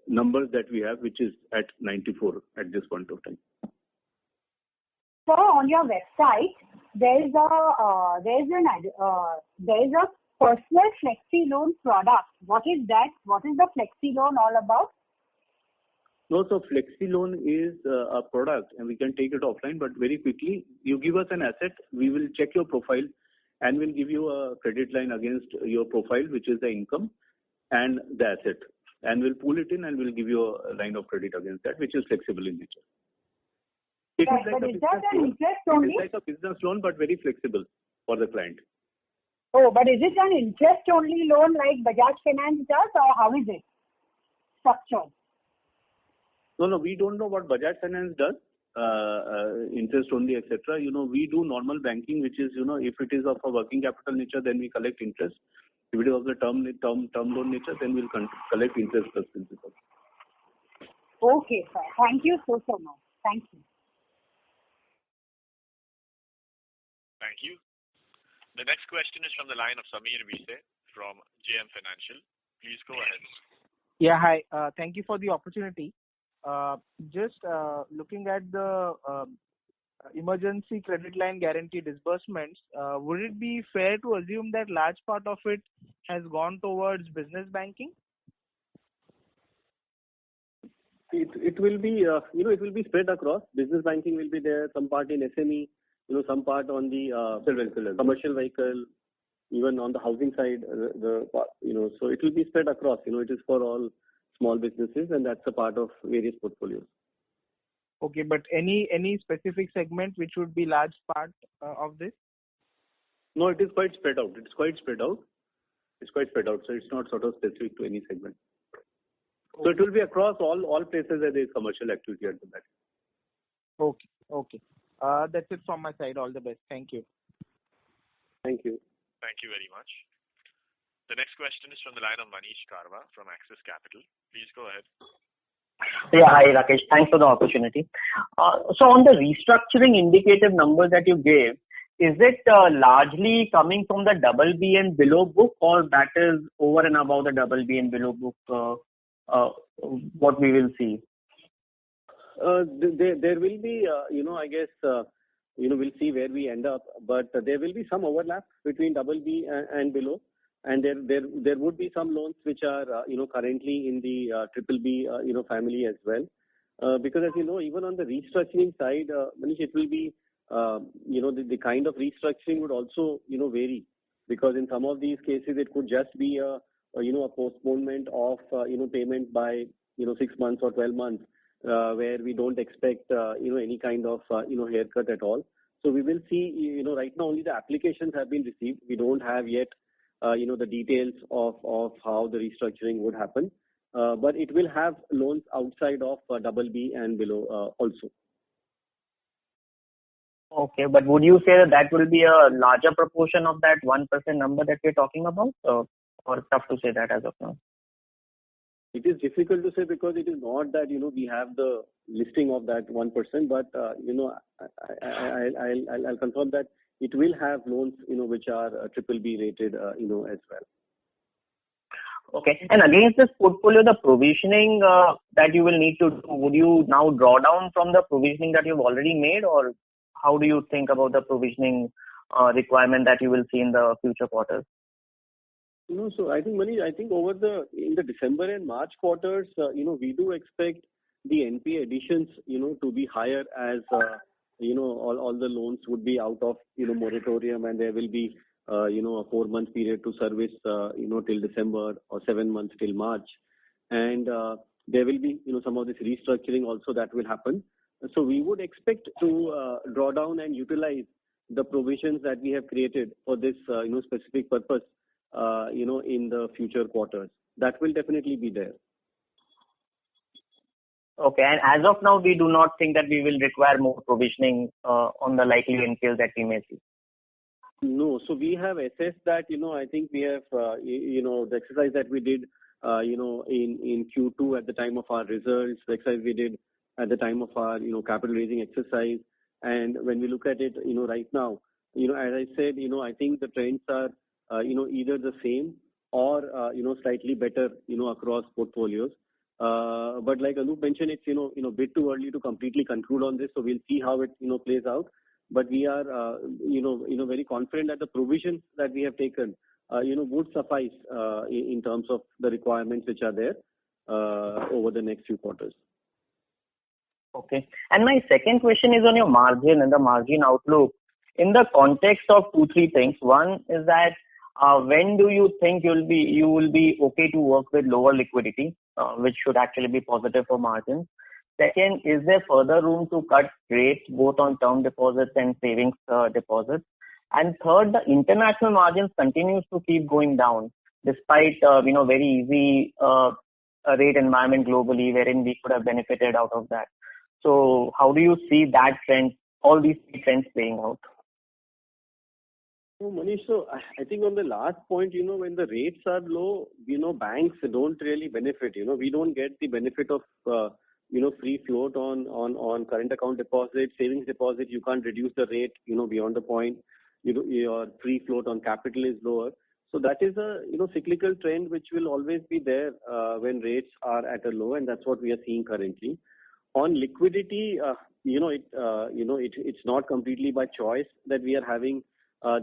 numbers that we have, which is at 94 at this point of time. So on your website, there is a personal flexi loan product. What is that? What is the flexi loan all about? No, so flexi loan is a product, and we can take it offline. But very quickly, you give us an asset, we will check your profile, and we'll give you a credit line against your profile, which is the income and the asset, and we'll pull it in, and we'll give you a line of credit against that, which is flexible in nature. It Right, is like but a is that an business loan. interest It only? is like a business loan, but very flexible for the client. Oh, but is it an interest only loan like Bajaj Finance does, or how is it structured? No, we don't know what Bajaj Finance does, interest only, etc. We do normal banking, which is, if it is of a working capital nature, then we collect interest. If it is of the term loan nature, then we'll collect interest plus principal. Okay, sir. Thank you so much. Thank you. Thank you. The next question is from the line of Samir Vise from JM Financial. Please go ahead. Yeah, hi. Thank you for the opportunity. Just looking at the emergency credit line guarantee disbursements, would it be fair to assume that large part of it has gone towards business banking? It will be, it will be spread across. Business banking will be there, some part in SME, some part on the commercial vehicle, even on the housing side, so it will be spread across. It is for all small businesses, and that's a part of various portfolios. Okay, but any specific segment which would be large part of this? No, it is quite spread out. So it's not sort of specific to any segment. So it will be across all places where there is commercial activity at the back. Okay. That's it from my side. All the best. Thank you. Thank you. Thank you very much. The next question is from the line of Manish Karwa from Axis Capital. Please go ahead. Yeah, hi Rakesh. Thanks for the opportunity. So on the restructuring indicative numbers that you gave, is it largely coming from the BB and below book, or that is over and above the BB and below book? What we will see? There will be, I guess, we'll see where we end up, but there will be some overlap between BB and below, and there would be some loans which are, currently in the BBB, family as well. Because as you know, even on the restructuring side, Manish, it will be, the kind of restructuring would also, vary, because in some of these cases it could just be a postponement of, payment by, 6 months or 12 months. Where we don't expect, any kind of, haircut at all. So we will see, right now only the applications have been received. We don't have yet, the details of how the restructuring would happen. But it will have loans outside of BB and below also. Okay, but would you say that will be a larger proportion of that 1% number that we're talking about, or tough to say that as of now? It is difficult to say because it is not that, we have the listing of that 1%, but, I'll confirm that it will have loans, which are BBB rated, as well. Okay. And against this portfolio, the provisioning that you will need to do, would you now draw down from the provisioning that you've already made, or how do you think about the provisioning requirement that you will see in the future quarters? So I think, Manish, over in the December and March quarters, we do expect, the NPA additions, to be higher as, all the loans would be out of, moratorium, and there will be, a 4-month period to service, till December, or 7 months till March. And there will be, some of this restructuring also that will happen. So we would expect to draw down and utilize the provisions that we have created for this, specific purpose, in the future quarters. That will definitely be there. Okay. And as of now, we do not think that we will require more provisioning on the likely NPLs that we may see. No. So we have assessed that, I think we have, the exercise that we did, in Q2 at the time of our results, the exercise we did at the time of our, capital raising exercise. And when we look at it, right now, as I said, I think the trends are, either the same or, slightly better, across portfolios. But like Anup mentioned, it's, a bit too early to completely conclude on this. So we'll see how it, plays out. But we are, very confident that the provisions that we have taken, would suffice in terms of the requirements which are there over the next few quarters. Okay. And my second question is on your margin and the margin outlook. In the context of 2-3 things. One is that when do you think you will be okay to work with lower liquidity, which should actually be positive for margins? Second, is there further room to cut rates both on term deposits and savings deposits? And third, the international margins continues to keep going down despite very easy rate environment globally wherein we could have benefited out of that. So how do you see that trend, all these trends playing out? So Manish, so I think on the last point, when the rates are low, banks don't really benefit. We don't get the benefit of, free float on current account deposits, savings deposit. You can't reduce the rate, beyond the point. Your free float on capital is lower. So that is a, cyclical trend which will always be there when rates are at a low, and that's what we are seeing currently. On liquidity, it's not completely by choice that we are having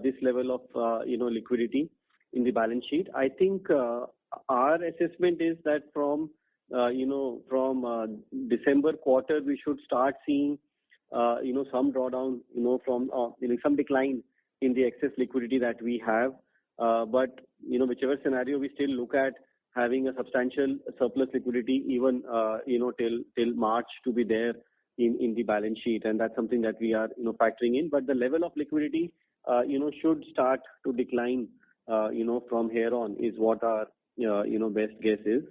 this level of, liquidity in the balance sheet. I think our assessment is that from December quarter, we should start seeing, some drawdown, from, some decline in the excess liquidity that we have. But, whichever scenario we still look at, having a substantial surplus liquidity even, till March to be there in the balance sheet. And that's something that we are, factoring in. But the level of liquidity, should start to decline, from here on is what our, best guess is.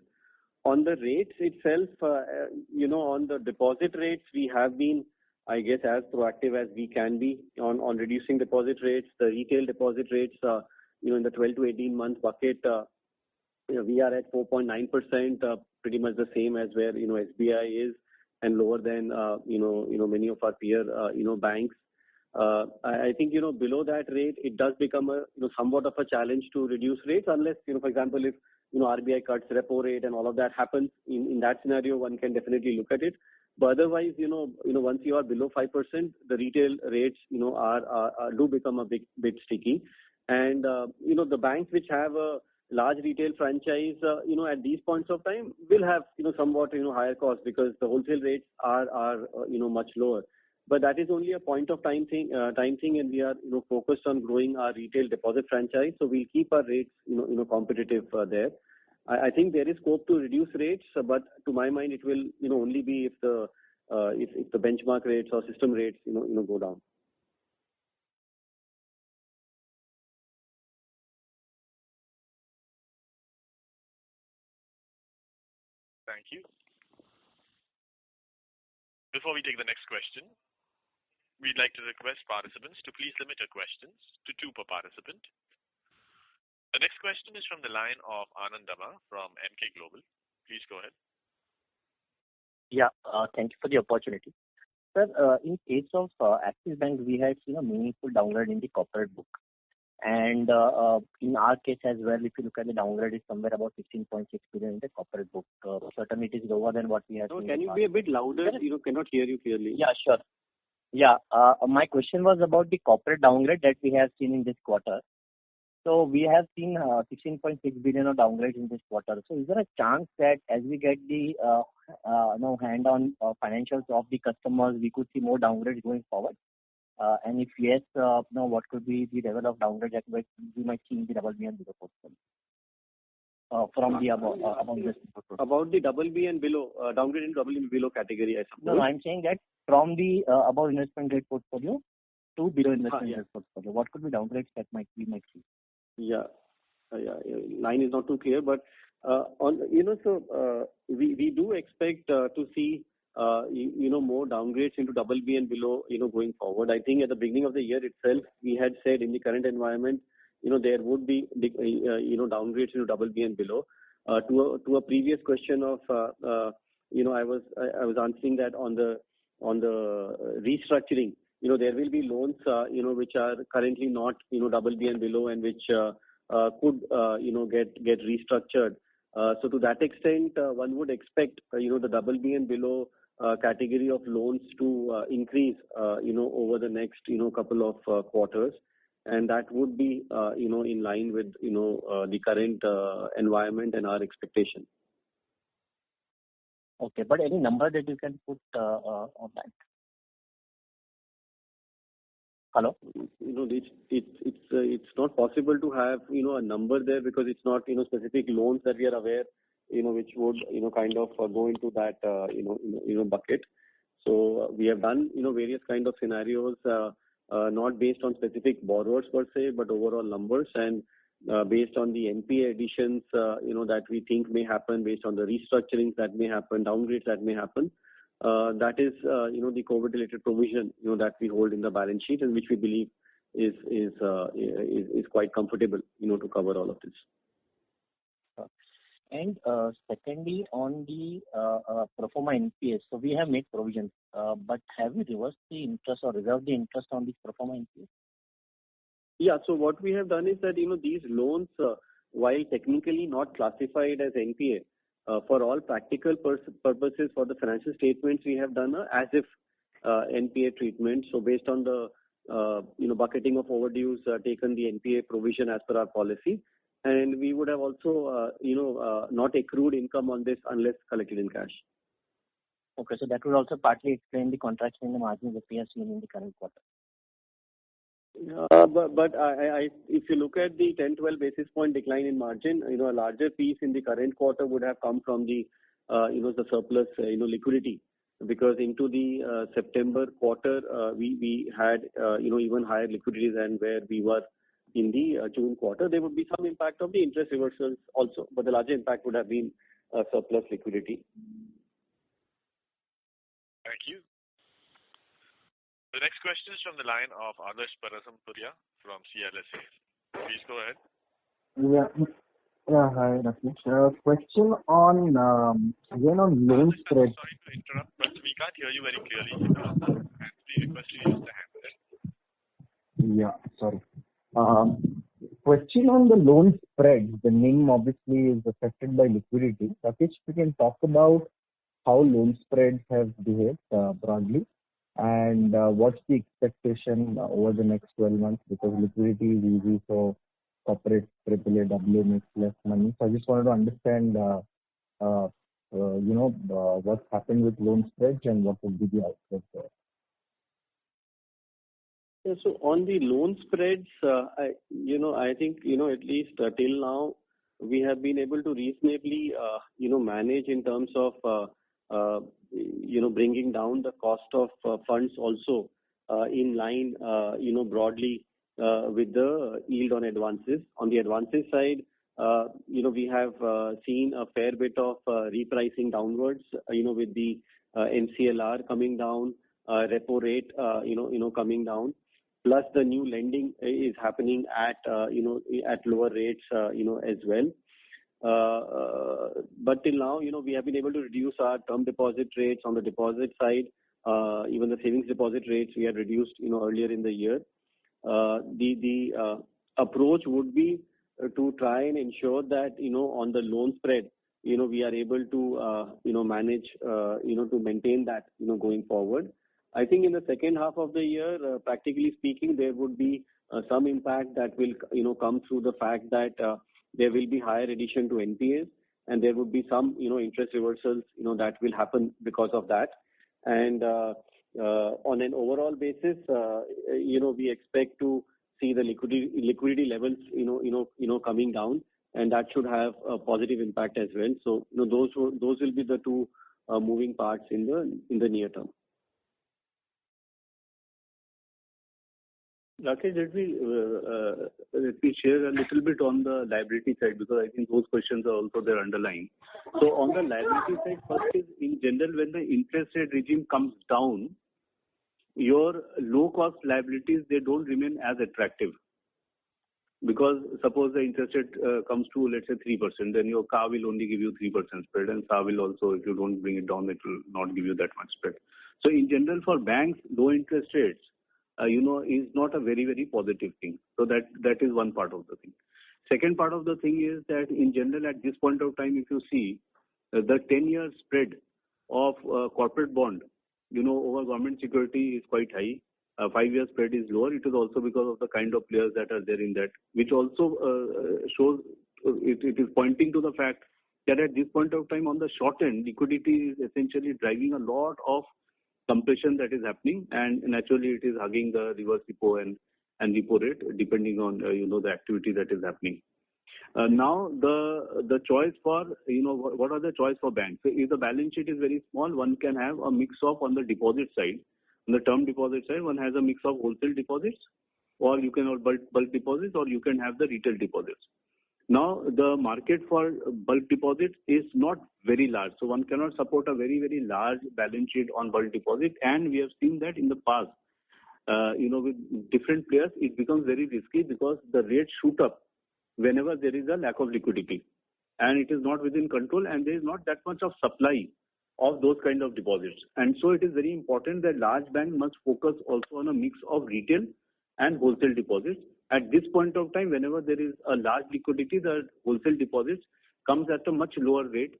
On the rates itself, on the deposit rates, we have been, I guess, as proactive as we can be on reducing deposit rates. The retail deposit rates, in the 12 to 18 month bucket, we are at 4.9%, pretty much the same as where, SBI is, and lower than, many of our peer, banks. I think, below that rate, it does become a, somewhat of a challenge to reduce rates unless, for example, if, RBI cuts repo rate and all of that happens. In that scenario, one can definitely look at it. But otherwise, once you are below 5%, the retail rates, do become a bit sticky. And, the banks which have a large retail franchise, at these points of time will have, somewhat, higher costs because the wholesale rates are much lower. But that is only a point of time thing, and we are, focused on growing our retail deposit franchise. So we'll keep our rates, competitive there. I think there is scope to reduce rates, but to my mind, it will, only be if the benchmark rates or system rates, go down. Thank you. Before we take the next question, we'd like to request participants to please limit your questions to 2 per participant. The next question is from the line of Anand Dama from Emkay Global. Please go ahead. Yeah, thank you for the opportunity. Sir, in case of Axis Bank, we had seen a meaningful downgrade in the corporate book. And in our case as well, if you look at the downgrade, it's somewhere about 16.6 billion in the corporate book. Certainly, it is lower than what we had seen. Can you be a bit louder? Cannot hear you clearly. Yeah, sure. Yeah, my question was about the corporate downgrade that we have seen in this quarter. So we have seen 16.6 billion of downgrades in this quarter. So is there a chance that as we get the hand on financials of the customers, we could see more downgrades going forward? And if yes, what could be the level of downgrade that we might see in the BB and below portfolio? From the above this portfolio. About the BB and below, downgrade in BB and below category, I suppose. No, I'm saying that from the above investment grade portfolio to below investment grade portfolio, what could be downgrades that we might see? Yeah. Line is not too clear, but we do expect to see more downgrades into BB and below going forward. I think at the beginning of the year itself, we had said in the current environment, there would be downgrades into BB and below. To a previous question of I was answering that on the restructuring. There will be loans which are currently not BB and below, and which could get restructured. So to that extent, one would expect the BB and below category of loans to increase over the next couple of quarters, and that would be in line with the current environment and our expectation. Okay, but any number that you can put on that? Hello? It's not possible to have a number there, because it's not specific loans that we are aware which would kind of go into that bucket. So we have done various kind of scenarios, not based on specific borrowers per se, but overall numbers, and based on the NPA additions that we think may happen, based on the restructurings that may happen, downgrades that may happen. That is the COVID related provision that we hold in the balance sheet, and which we believe is quite comfortable to cover all of this. And secondly, on the pro forma NPAs, so we have made provisions, but have we reversed the interest or reserved the interest on these pro forma NPAs? Yeah, so what we have done is that these loans, while technically not classified as NPA, for all practical purposes for the financial statements, we have done a as if NPA treatment. So based on the bucketing of overdues, taken the NPA provision as per our policy, and we would have also not accrued income on this unless collected in cash. Okay, so that would also partly explain the contraction in the margins that we have seen in the current quarter. But if you look at the 10-12 basis point decline in margin, a larger piece in the current quarter would have come from the the surplus liquidity, because into the September quarter we had even higher liquidity than where we were in the June quarter. There would be some impact of the interest reversals also, but the larger impact would have been surplus liquidity. Thank you. The next question is from the line of Adarsh Parasrampuria from CLSA. Please go ahead. Yeah, hi, Rakesh. Question on again on loan spread. Sorry to interrupt, but we can't hear you very clearly. We request you to use the handset. Yeah, sorry. Question on the loan spread. The NIM obviously is affected by liquidity. Rakesh, we can talk about how loan spreads have behaved broadly, and what's the expectation over the next 12 months, because liquidity is easy, so corporate AAA makes less money. So I just wanted to understand what's happened with loan spreads and what would be the outlook there. Yeah, so on the loan spreads, I think at least till now we have been able to reasonably manage in terms of bringing down the cost of funds also in line broadly with the yield on advances. On the advances side, we have seen a fair bit of repricing downwards, with the MCLR coming down, repo rate coming down, plus the new lending is happening at lower rates as well. But till now, we have been able to reduce our term deposit rates on the deposit side. Even the savings deposit rates we had reduced earlier in the year. The approach would be to try and ensure that on the loan spread we are able to manage to maintain that going forward. I think in the second half of the year, practically speaking, there would be some impact that will come through the fact that there will be higher addition to NPAs, and there would be some interest reversals that will happen because of that. And on an overall basis, we expect to see the liquidity levels coming down, and that should have a positive impact as well. So those will be the two moving parts in the near term. Rakesh, let me share a little bit on the liability side, because I think those questions are also there underlying. So on the liability side, first is in general, when the interest rate regime comes down, your low cost liabilities, they don't remain as attractive. Because suppose the interest rate comes to, let's say, 3%, then your car will only give you 3% spread, and SAR will also, if you don't bring it down, it will not give you that much spread. So in general, for banks, low interest rates, is not a very, very positive thing. So that is one part of the thing. Second part of the thing is that in general, at this point of time, if you see the 10-year spread of corporate bond, over government security is quite high. 5-year spread is lower. It is also because of the kind of players that are there in that, which also shows it is pointing to the fact that at this point of time on the short end, liquidity is essentially driving a lot of compression that is happening, and naturally it is hugging the reverse repo and repo rate depending on the activity that is happening. Now the choice for what are the choice for banks? So if the balance sheet is very small, one can have a mix of on the deposit side. On the term deposit side, one has a mix of wholesale deposits, or you can have bulk deposits, or you can have the retail deposits. Now, the market for bulk deposits is not very large, so one cannot support a very, very large balance sheet on bulk deposit. And we have seen that in the past, with different players, it becomes very risky because the rates shoot up whenever there is a lack of liquidity, and it is not within control, and there is not that much of supply of those kind of deposits. And so it is very important that large bank must focus also on a mix of retail and wholesale deposits. At this point of time, whenever there is a large liquidity, the wholesale deposits comes at a much lower rate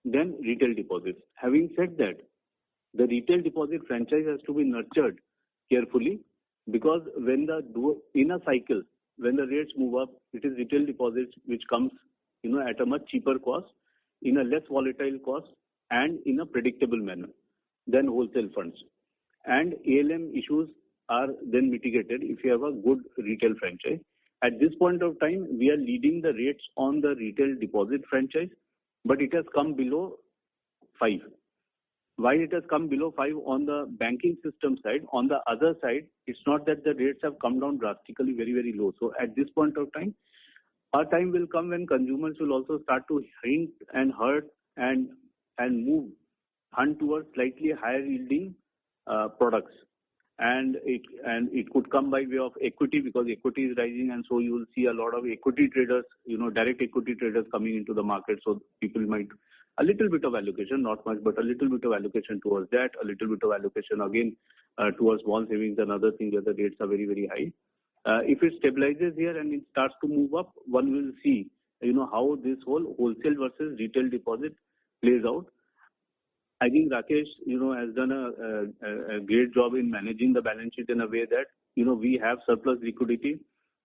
than retail deposits. Having said that, the retail deposit franchise has to be nurtured carefully, because when in a cycle, when the rates move up, it is retail deposits which comes at a much cheaper cost, in a less volatile cost, and in a predictable manner than wholesale funds. And ALM issues are then mitigated if you have a good retail franchise. At this point of time, we are leading the rates on the retail deposit franchise, but it has come below 5. Why it has come below 5 on the banking system side? On the other side, it's not that the rates have come down drastically very, very low. So at this point of time, our time will come when consumers will also start to hint and hurt and hunt towards slightly higher yielding products. And it could come by way of equity, because equity is rising, and so you will see a lot of equity traders, direct equity traders coming into the market. So people might a little bit of allocation, not much, but a little bit of allocation towards that, a little bit of allocation again towards bond savings and other things where the rates are very, very high. If it stabilizes here and it starts to move up, one will see how this whole wholesale versus retail deposit plays out. I think Rakesh, has done a great job in managing the balance sheet in a way that, we have surplus liquidity.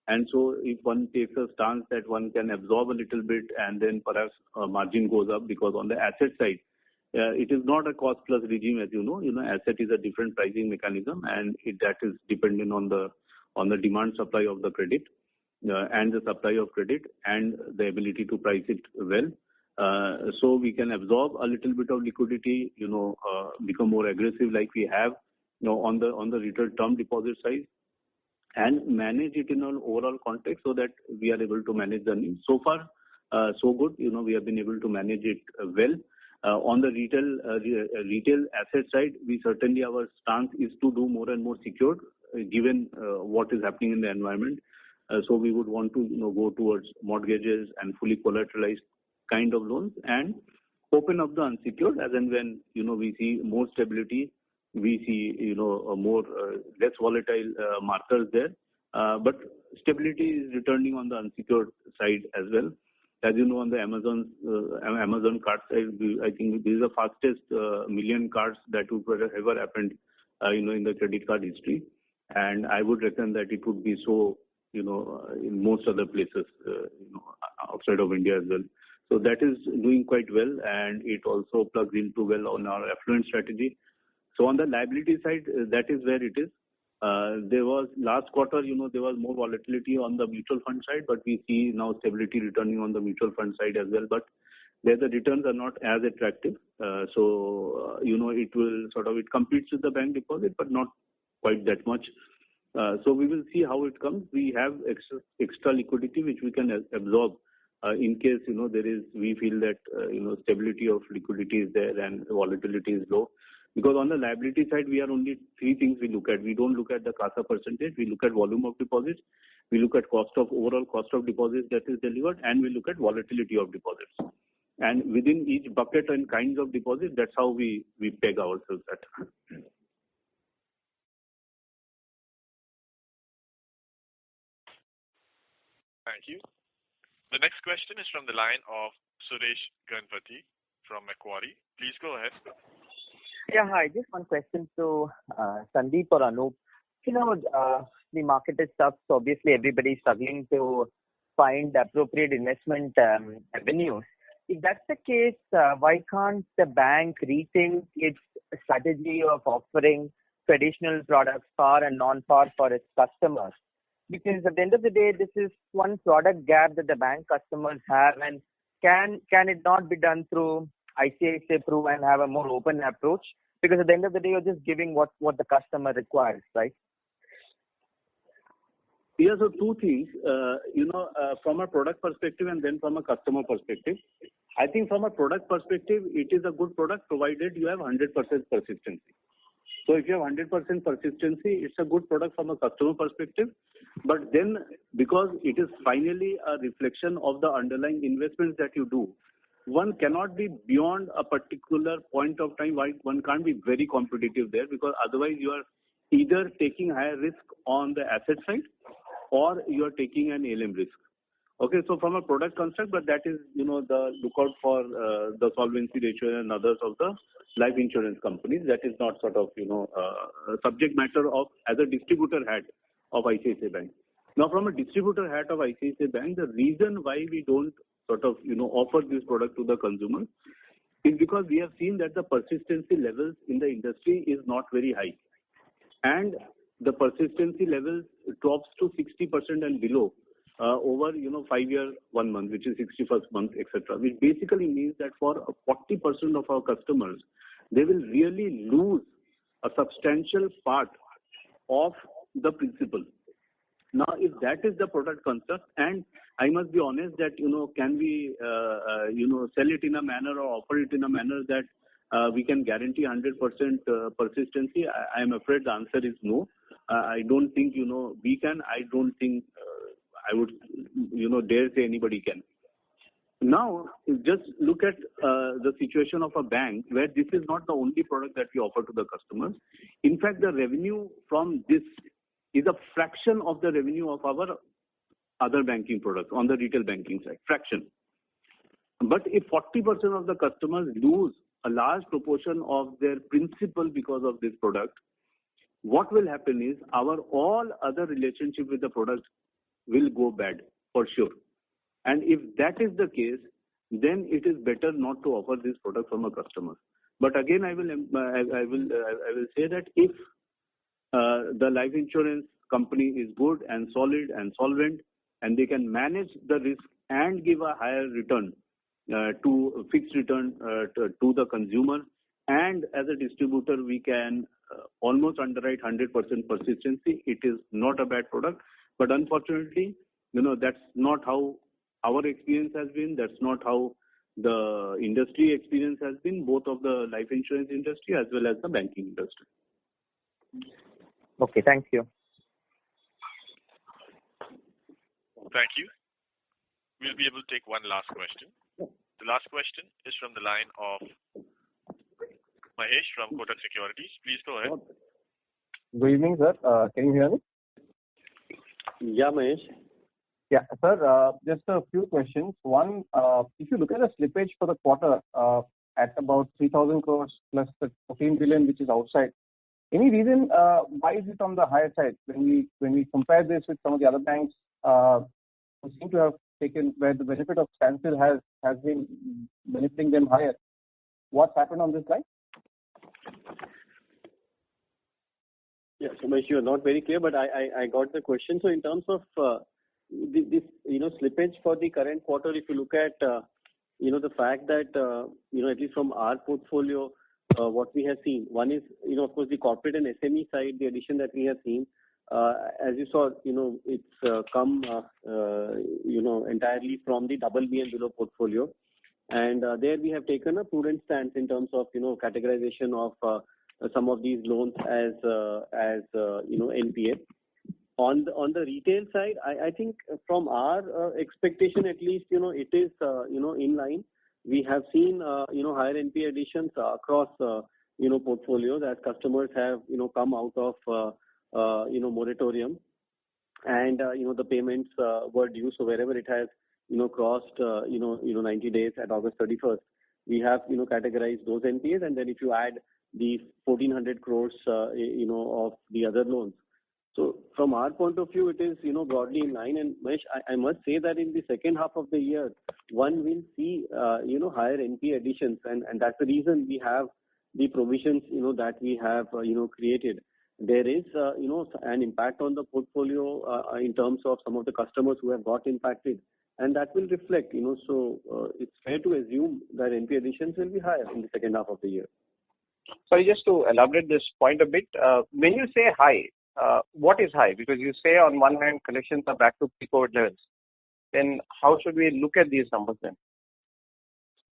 And so if one takes a stance that one can absorb a little bit and then perhaps margin goes up, because on the asset side, it is not a cost plus regime, as you know. Asset is a different pricing mechanism, and that is dependent on the demand supply of the credit and the supply of credit and the ability to price it well. So we can absorb a little bit of liquidity, become more aggressive like we have, on the retail term deposit side, and manage it in an overall context so that we are able to manage the needs. So far, so good. We have been able to manage it well. On the retail asset side, we certainly, our stance is to do more and more secured, given what is happening in the environment. So we would want to go towards mortgages and fully collateralized kind of loans, and open up the unsecured as and when we see more stability, we see more less volatile markers there, but stability is returning on the unsecured side as well. As you know, on the Amazon card side, I think this is the fastest million cards that would have ever happened in the credit card history, and I would reckon that it would be so in most other places, outside of India as well. So that is doing quite well, and it also plugs into well on our affluent strategy. So on the liability side, that is where it is. There was last quarter, there was more volatility on the mutual fund side, but we see now stability returning on the mutual fund side as well. But there the returns are not as attractive. So it will it competes with the bank deposit, but not quite that much. So we will see how it comes. We have extra liquidity which we can absorb in case we feel that stability of liquidity is there and volatility is low. Because on the liability side, we are only three things we look at. We don't look at the CASA percentage. We look at volume of deposits. We look at overall cost of deposits that is delivered, and we look at volatility of deposits. And within each bucket and kinds of deposits, that's how we peg ourselves at. Thank you. The next question is from the line of Suresh Ganapathy from Macquarie. Please go ahead. Yeah, hi. Just one question to Sandeep or Anup. The market is tough, so obviously everybody is struggling to find appropriate investment avenues. If that's the case, why can't the bank rethink its strategy of offering traditional products, par and non-par, for its customers? Because at the end of the day, this is one product gap that the bank customers have, and can it not be done through ICICI Pru and have a more open approach? Because at the end of the day, you're just giving what the customer requires, right? Yeah, so two things, from a product perspective and then from a customer perspective. I think from a product perspective, it is a good product provided you have 100% persistency. So if you have 100% persistency, it's a good product from a customer perspective. But then, because it is finally a reflection of the underlying investments that you do, one cannot be beyond a particular point of time. One can't be very competitive there, because otherwise you are either taking higher risk on the asset side or you are taking an ALM risk. Okay, so from a product construct, but that is, the lookout for the solvency ratio and others of the life insurance companies. That is not subject matter of, as a distributor hat of ICICI Bank. Now, from a distributor hat of ICICI Bank, the reason why we don't offer this product to the consumer is because we have seen that the persistency levels in the industry is not very high. And the persistency levels drops to 60% and below over 5 year 1 month, which is 61st month, etc. Which basically means that for 40% of our customers, they will really lose a substantial part of the principal. Now, if that is the product construct, and I must be honest that can we sell it in a manner or offer it in a manner that we can guarantee 100% persistency? I am afraid the answer is no. I don't think we can. I don't think I would dare say anybody can. Now, just look at the situation of a bank where this is not the only product that we offer to the customers. In fact, the revenue from this is a fraction of the revenue of our other banking products on the retail banking side. Fraction. But if 40% of the customers lose a large proportion of their principal because of this product, what will happen is our all other relationship with the product will go bad for sure. And if that is the case, then it is better not to offer this product from a customer. But again, I will say that if the life insurance company is good and solid and solvent, and they can manage the risk and give a higher return to fixed return to the consumer, and as a distributor we can almost underwrite 100% persistency, it is not a bad product. But unfortunately, that's not how our experience has been. That's not how the industry experience has been, both of the life insurance industry as well as the banking industry. Okay, thank you. Thank you. We'll be able to take one last question. The last question is from the line of Mahesh from Kotak Securities. Please go ahead. Good evening, sir. Can you hear me? Yeah, Mahesh. Yeah, sir, just a few questions. One, if you look at the slippage for the quarter at about 3,000 crores plus the 14 billion which is outside, Any reason why is it on the higher side when we compare this with some of the other banks who seem to have taken where the benefit of standstill has been benefiting them higher? What's happened on this line? Yeah, so Mahesh, you're not very clear, but I got the question. So in terms of this slippage for the current quarter, if you look at the fact that at least from our portfolio, what we have seen, one is of course the corporate and SME side, the addition that we have seen. As you saw, it's come entirely from the BB and below portfolio, and there we have taken a prudent stance in terms of categorization of some of these loans as NPA. On the retail side, I think from our expectation at least, it is in line. We have seen higher NPA additions across portfolios as customers have come out of moratorium, and the payments were due. So wherever it has crossed 90 days at August 31st, we have categorized those NPAs, and then if you add the 1,400 crores of the other loans. So from our point of view, it is broadly in line. And Mahesh, I must say that in the second half of the year, one will see higher NPA additions, and that's the reason we have the provisions that we have created. There is an impact on the portfolio in terms of some of the customers who have got impacted, and that will reflect. So it's fair to assume that NPA additions will be higher in the second half of the year. Sorry, just to elaborate this point a bit, when you say high, what is high? Because you say on one hand collections are back to pre-COVID levels. Then how should we look at these numbers then?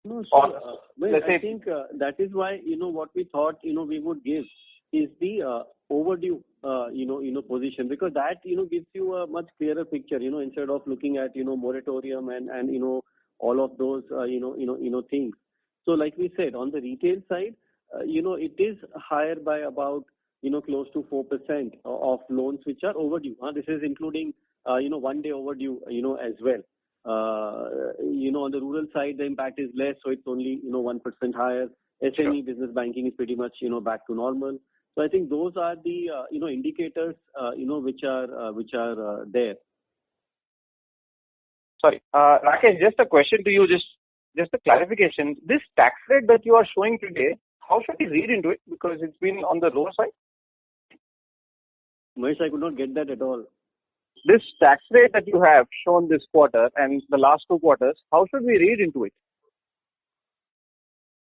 No, so, I think that is why what we thought we would give is the overdue position, because that gives you a much clearer picture instead of looking at moratorium and all of those things. So like we said, on the retail side, it is higher by about close to 4% of loans which are overdue. This is including 1 day overdue as well. On the rural side, the impact is less, so it's only 1% higher. SME business banking is pretty much back to normal. So I think those are the indicators which are there. Sorry, Rakesh, just a question to you, just a clarification. This tax rate that you are showing today, how should we read into it? Because it's been on the lower side. Mahesh, I could not get that at all. This tax rate that you have shown this quarter and the last 2 quarters, how should we read into it?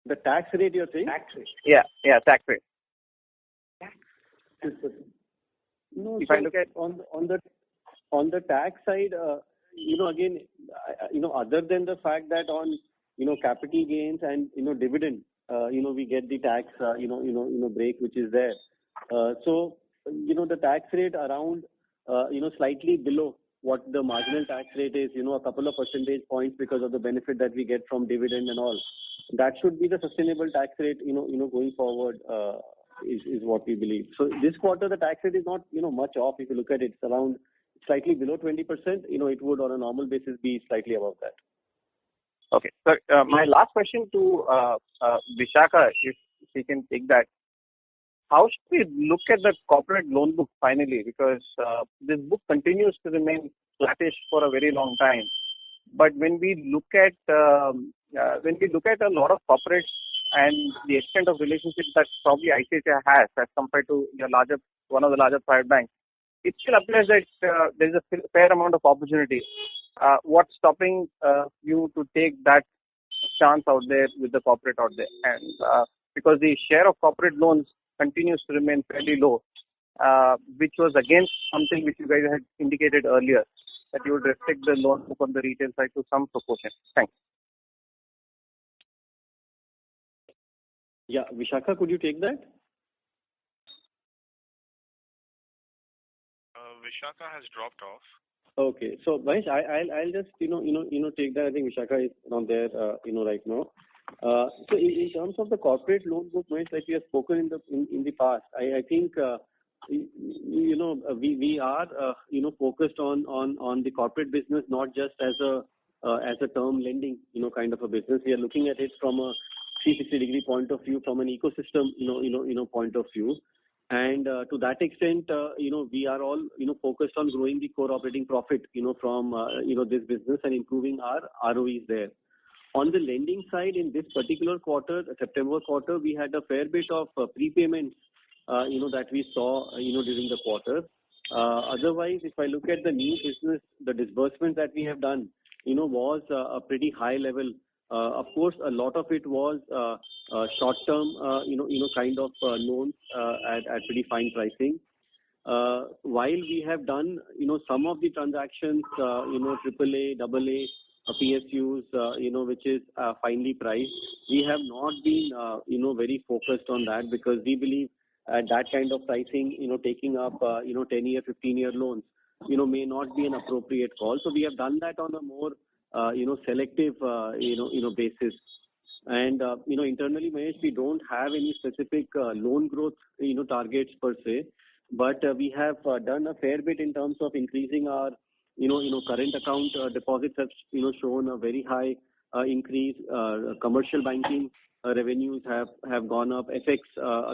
The tax rate you're saying? Tax rate. Yeah, tax rate. No, if I look at on the tax side, again, other than the fact that on capital gains and dividend, we get the tax break which is there. So the tax rate around slightly below what the marginal tax rate is, a couple of percentage points because of the benefit that we get from dividend and all. That should be the sustainable tax rate going forward. Is what we believe. So this quarter the tax rate is not much off. If you look at it, it's around slightly below 20%. It would on a normal basis be slightly above that. Okay. So my last question to Vishakha, if we can take that. How should we look at the corporate loan book finally? Because this book continues to remain flattish for a very long time. But when we look at a lot of corporates and the extent of relationship that probably ICICI has as compared to one of the larger private banks, it still appears that there is a fair amount of opportunity. What's stopping you to take that chance out there with the corporate out there? And because the share of corporate loans continues to remain fairly low, which was again something which you guys had indicated earlier, that you would restrict the loan book on the retail side to some proportion. Thanks. Yeah, Vishakha, could you take that? Vishakha has dropped off. Okay, so Mahesh, I'll just take that. I think Vishakha is not there right now. So in terms of the corporate loan book, Mahesh, like we have spoken in the past, I think we are focused on the corporate business, not just as a term lending kind of a business. We are looking at it from a 360-degree point of view, from an ecosystem point of view. And to that extent, we are all, focused on growing the core operating profit, from, this business and improving our ROEs there. On the lending side, in this particular quarter, the September quarter, we had a fair bit of prepayments, that we saw, during the quarter. Otherwise, if I look at the new business, the disbursement that we have done, was a pretty high level. Of course, a lot of it was short-term, kind of loans at pretty fine pricing. While we have done, some of the transactions, AAA, AA, PSUs, which is finely priced, we have not been, very focused on that because we believe at that kind of pricing, taking up, 10-year, 15-year loans, may not be an appropriate call. So we have done that on a more, selective, basis. And, internally, Mahesh, we don't have any specific loan growth, targets per se, but we have done a fair bit in terms of increasing our, current account deposits have, shown a very high increase. Commercial banking revenues have gone up. FX,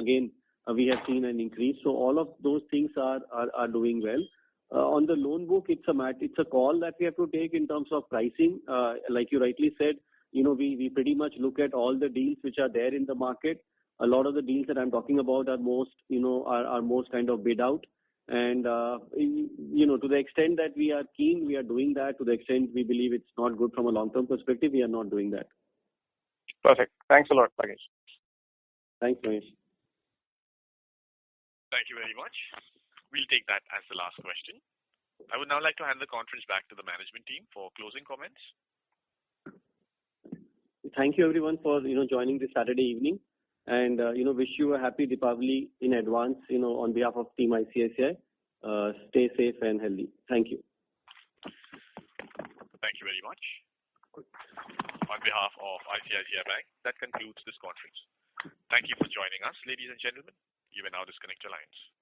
again, we have seen an increase. So all of those things are doing well. On the loan book, it's a call that we have to take in terms of pricing. Like you rightly said, we pretty much look at all the deals which are there in the market. A lot of the deals that I'm talking about are most kind of bid out. And, to the extent that we are keen, we are doing that. To the extent we believe it's not good from a long-term perspective, we are not doing that. Perfect. Thanks a lot, Rakesh. Thanks, Mahesh. Thank you very much. We'll take that as the last question. I would now like to hand the conference back to the management team for closing comments. Thank you everyone for, joining this Saturday evening. And, wish you a happy Deepavali in advance, on behalf of Team ICICI. Stay safe and healthy. Thank you. Thank you very much. On behalf of ICICI Bank, that concludes this conference. Thank you for joining us, ladies and gentlemen. You may now disconnect your lines.